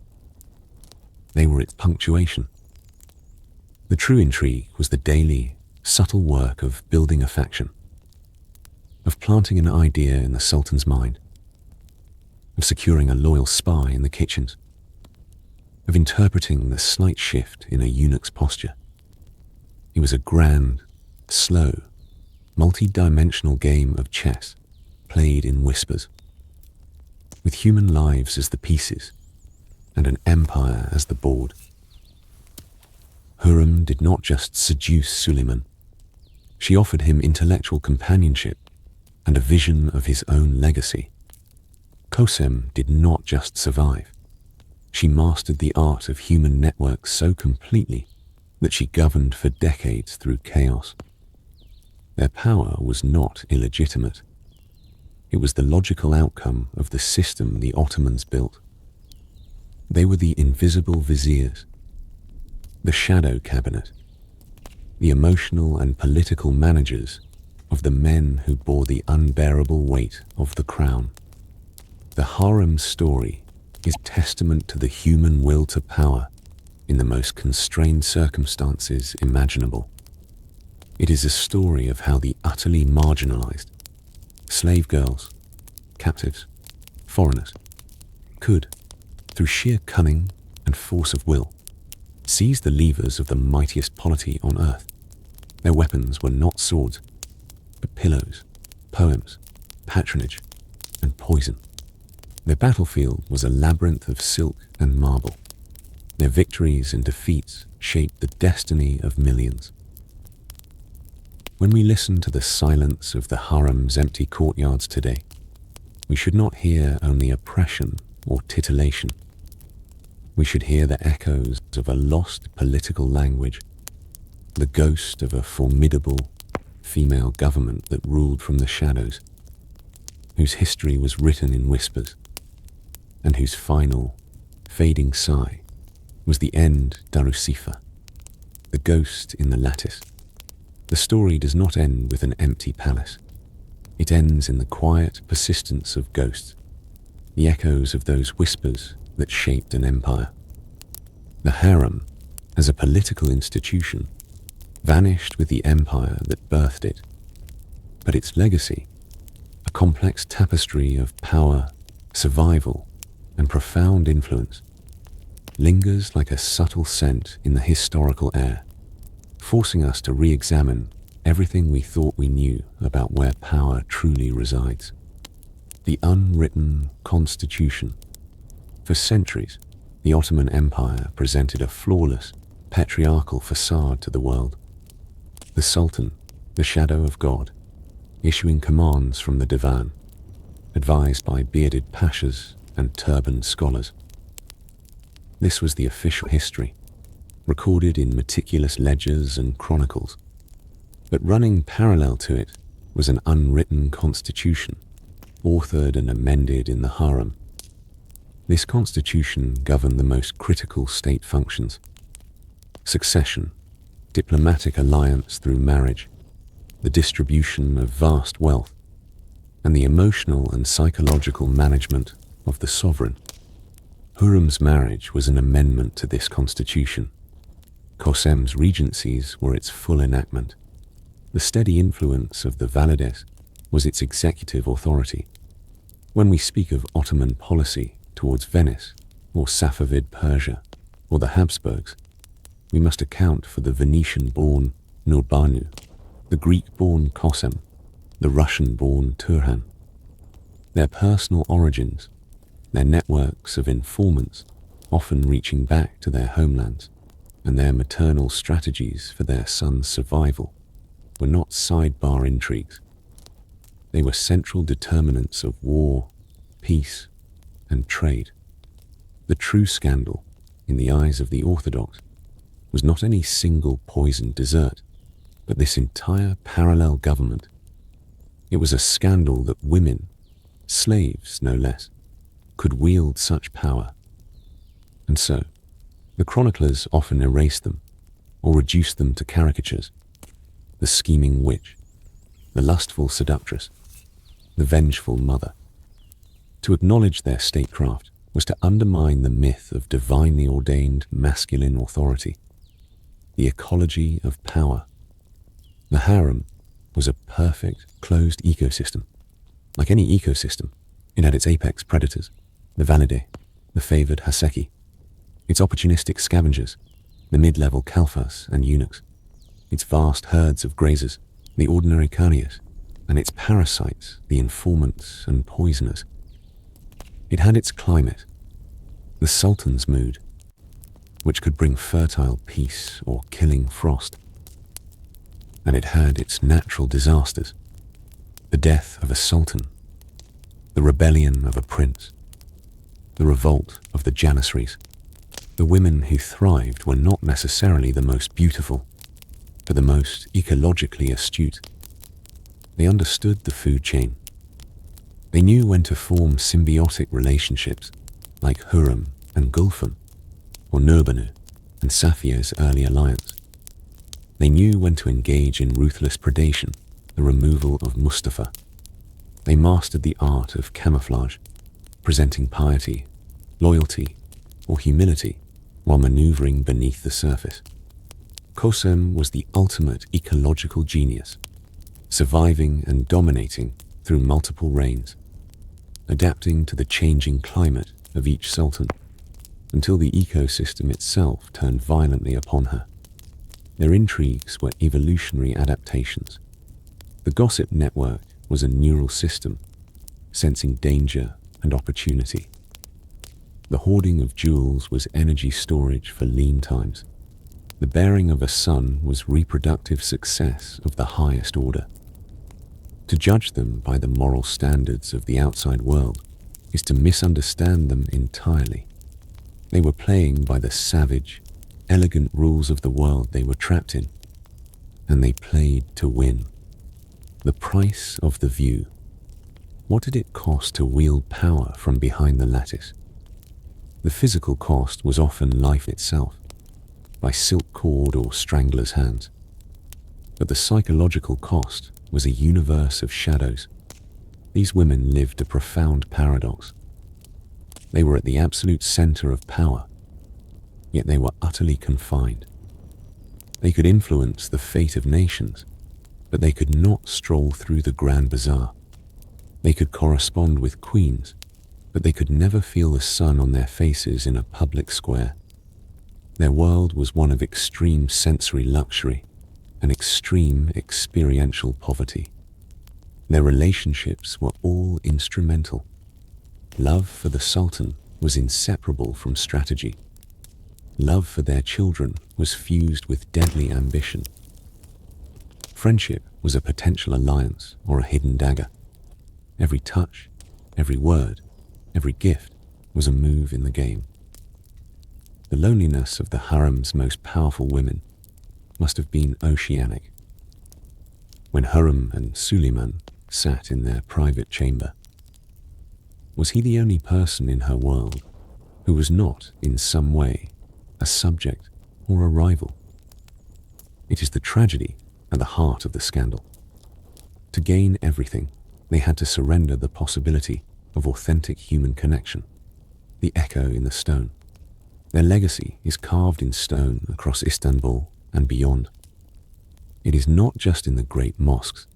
They were its punctuation. The true intrigue was the daily, subtle work of building a faction, of planting an idea in the Sultan's mind, of securing a loyal spy in the kitchens, of interpreting the slight shift in a eunuch's posture. It was a grand, slow, multi-dimensional game of chess played in whispers, with human lives as the pieces and an empire as the board. Hürrem did not just seduce Suleiman. She offered him intellectual companionship and a vision of his own legacy. Kosem did not just survive. She mastered the art of human networks so completely that she governed for decades through chaos. Their power was not illegitimate. It was the logical outcome of the system the Ottomans built. They were the invisible viziers, the shadow cabinet, the emotional and political managers of the men who bore the unbearable weight of the crown. The harem story is testament to the human will to power in the most constrained circumstances imaginable. It is a story of how the utterly marginalized, slave girls, captives, foreigners, could, through sheer cunning and force of will, seize the levers of the mightiest polity on earth. Their weapons were not swords, but pillows, poems, patronage, and poison. Their battlefield was a labyrinth of silk and marble. Their victories and defeats shaped the destiny of millions. When we listen to the silence of the harem's empty courtyards today, we should not hear only oppression or titillation. We should hear the echoes of a lost political language, the ghost of a formidable female government that ruled from the shadows, whose history was written in whispers, and whose final, fading sigh was the end Darusifa, the ghost in the lattice. The story does not end with an empty palace. It ends in the quiet persistence of ghosts, the echoes of those whispers that shaped an empire. The harem, as a political institution, vanished with the empire that birthed it. But its legacy, a complex tapestry of power, survival, and profound influence, lingers like a subtle scent in the historical air, forcing us to re-examine everything we thought we knew about where power truly resides. The unwritten constitution. For centuries, the Ottoman Empire presented a flawless, patriarchal facade to the world. The Sultan, the shadow of God, issuing commands from the divan, advised by bearded pashas and turbaned scholars. This was the official history, recorded in meticulous ledgers and chronicles. But running parallel to it was an unwritten constitution, authored and amended in the harem. This constitution governed the most critical state functions: succession, diplomatic alliance through marriage, the distribution of vast wealth, and the emotional and psychological management of the sovereign. Hürrem's marriage was an amendment to this constitution. Kosem's regencies were its full enactment. The steady influence of the Valides was its executive authority. When we speak of Ottoman policy towards Venice, or Safavid Persia, or the Habsburgs, we must account for the Venetian-born Nurbanu, the Greek-born Kosem, the Russian-born Turhan. Their personal origins, their networks of informants, often reaching back to their homelands, and their maternal strategies for their sons' survival, were not sidebar intrigues. They were central determinants of war, peace, and trade. The true scandal, in the eyes of the Orthodox, was not any single poisoned dessert, but this entire parallel government. It was a scandal that women, slaves no less, could wield such power. And so, the chroniclers often erased them, or reduced them to caricatures. The scheming witch, the lustful seductress, the vengeful mother. To acknowledge their statecraft was to undermine the myth of divinely ordained masculine authority, the ecology of power. The harem was a perfect, closed ecosystem. Like any ecosystem, it had its apex predators, the valide, the favored haseki, its opportunistic scavengers, the mid-level kalfas and eunuchs, its vast herds of grazers, the ordinary carriers, and its parasites, the informants and poisoners. It had its climate, the sultan's mood, which could bring fertile peace or killing frost. And it had its natural disasters, the death of a sultan, the rebellion of a prince, the revolt of the janissaries. The women who thrived were not necessarily the most beautiful, but the most ecologically astute. They understood the food chain. They knew when to form symbiotic relationships, like Hürrem and Gulfam, or Nurbanu and Safia's early alliance. They knew when to engage in ruthless predation, the removal of Mustafa. They mastered the art of camouflage, presenting piety, loyalty, or humility while maneuvering beneath the surface. Kosem was the ultimate ecological genius, surviving and dominating through multiple reigns, adapting to the changing climate of each sultan, until the ecosystem itself turned violently upon her. Their intrigues were evolutionary adaptations. The gossip network was a neural system, sensing danger and opportunity. The hoarding of jewels was energy storage for lean times. The bearing of a son was reproductive success of the highest order. To judge them by the moral standards of the outside world is to misunderstand them entirely. They were playing by the savage, elegant rules of the world they were trapped in, and they played to win. The price of the view. What did it cost to wield power from behind the lattice? The physical cost was often life itself, by silk cord or strangler's hands. But the psychological cost was a universe of shadows. These women lived a profound paradox. They were at the absolute center of power, yet they were utterly confined. They could influence the fate of nations, but they could not stroll through the Grand Bazaar. They could correspond with queens, but they could never feel the sun on their faces in a public square. Their world was one of extreme sensory luxury and extreme experiential poverty. Their relationships were all instrumental. Love for the Sultan was inseparable from strategy. Love for their children was fused with deadly ambition. Friendship was a potential alliance or a hidden dagger. Every touch, every word, every gift was a move in the game. The loneliness of the harem's most powerful women must have been oceanic. When Hürrem and Suleiman sat in their private chamber, was he the only person in her world who was not, in some way, a subject or a rival? It is the tragedy at the heart of the scandal. To gain everything, they had to surrender the possibility of authentic human connection, the echo in the stone. Their legacy is carved in stone across Istanbul and beyond. It is not just in the great mosques,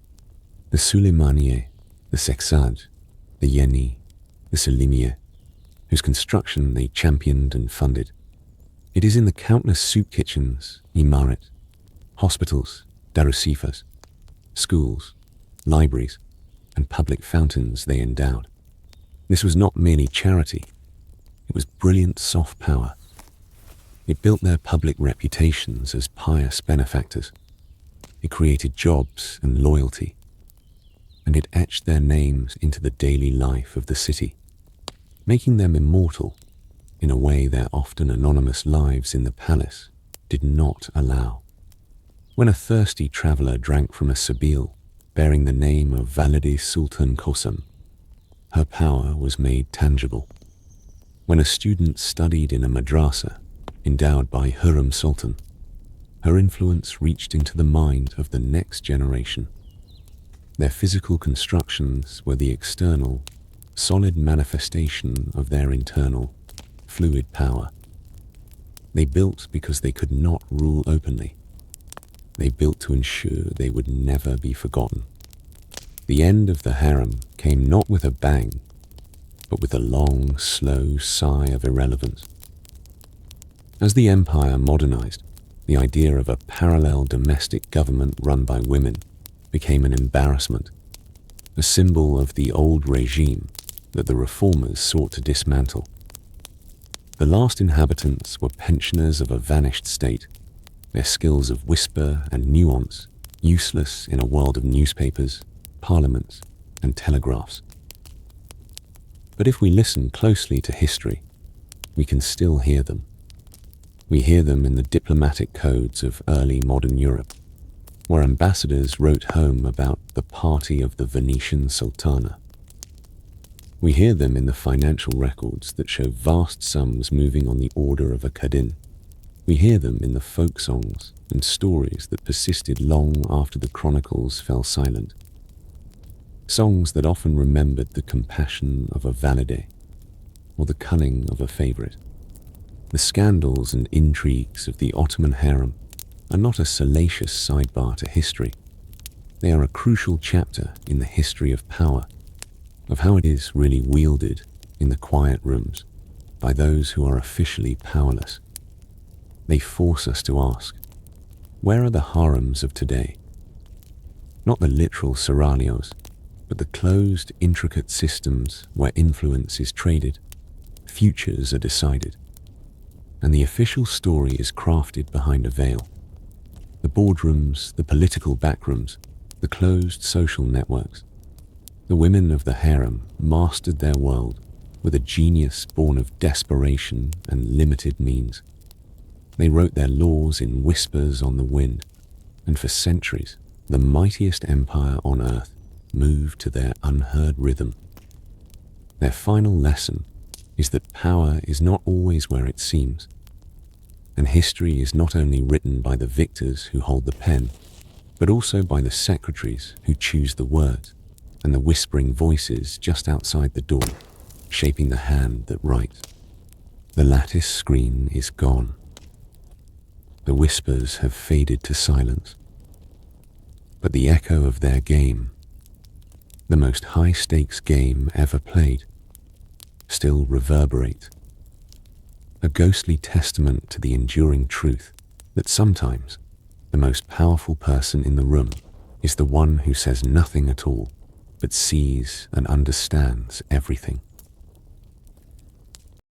the Süleymaniye, the Seksad, the Yeni, the Selimiye, whose construction they championed and funded. It is in the countless soup kitchens, imaret, hospitals, darusifas, schools, libraries, and public fountains they endowed. This was not merely charity, it was brilliant soft power. It built their public reputations as pious benefactors. It created jobs and loyalty, and it etched their names into the daily life of the city, making them immortal in a way their often anonymous lives in the palace did not allow. When a thirsty traveller drank from a sabil bearing the name of Valide Sultan Kosam, her power was made tangible. When a student studied in a madrasa endowed by Hürrem Sultan, her influence reached into the mind of the next generation. Their physical constructions were the external, solid manifestation of their internal, fluid power. They built because they could not rule openly. They built to ensure they would never be forgotten. The end of the harem came not with a bang, but with a long, slow sigh of irrelevance. As the empire modernized, the idea of a parallel domestic government run by women became an embarrassment, a symbol of the old regime that the reformers sought to dismantle. The last inhabitants were pensioners of a vanished state, their skills of whisper and nuance useless in a world of newspapers, parliaments, and telegraphs. But if we listen closely to history, we can still hear them. We hear them in the diplomatic codes of early modern Europe, where ambassadors wrote home about the party of the Venetian Sultana. We hear them in the financial records that show vast sums moving on the order of a kadin. We hear them in the folk songs and stories that persisted long after the chronicles fell silent. Songs that often remembered the compassion of a valide or the cunning of a favorite. The scandals and intrigues of the Ottoman Harem are not a salacious sidebar to history. They are a crucial chapter in the history of power, of how it is really wielded in the quiet rooms by those who are officially powerless. They force us to ask, where are the harems of today? Not the literal seraglios, but the closed, intricate systems where influence is traded, futures are decided, and the official story is crafted behind a veil. The boardrooms, the political backrooms, the closed social networks. The women of the harem mastered their world with a genius born of desperation and limited means. They wrote their laws in whispers on the wind, and for centuries, the mightiest empire on earth moved to their unheard rhythm. Their final lesson is that power is not always where it seems, and history is not only written by the victors who hold the pen, but also by the secretaries who choose the words, and the whispering voices just outside the door, shaping the hand that writes. The lattice screen is gone. The whispers have faded to silence, but the echo of their game, the most high-stakes game ever played, still reverberates, a ghostly testament to the enduring truth that sometimes the most powerful person in the room is the one who says nothing at all, but sees and understands everything.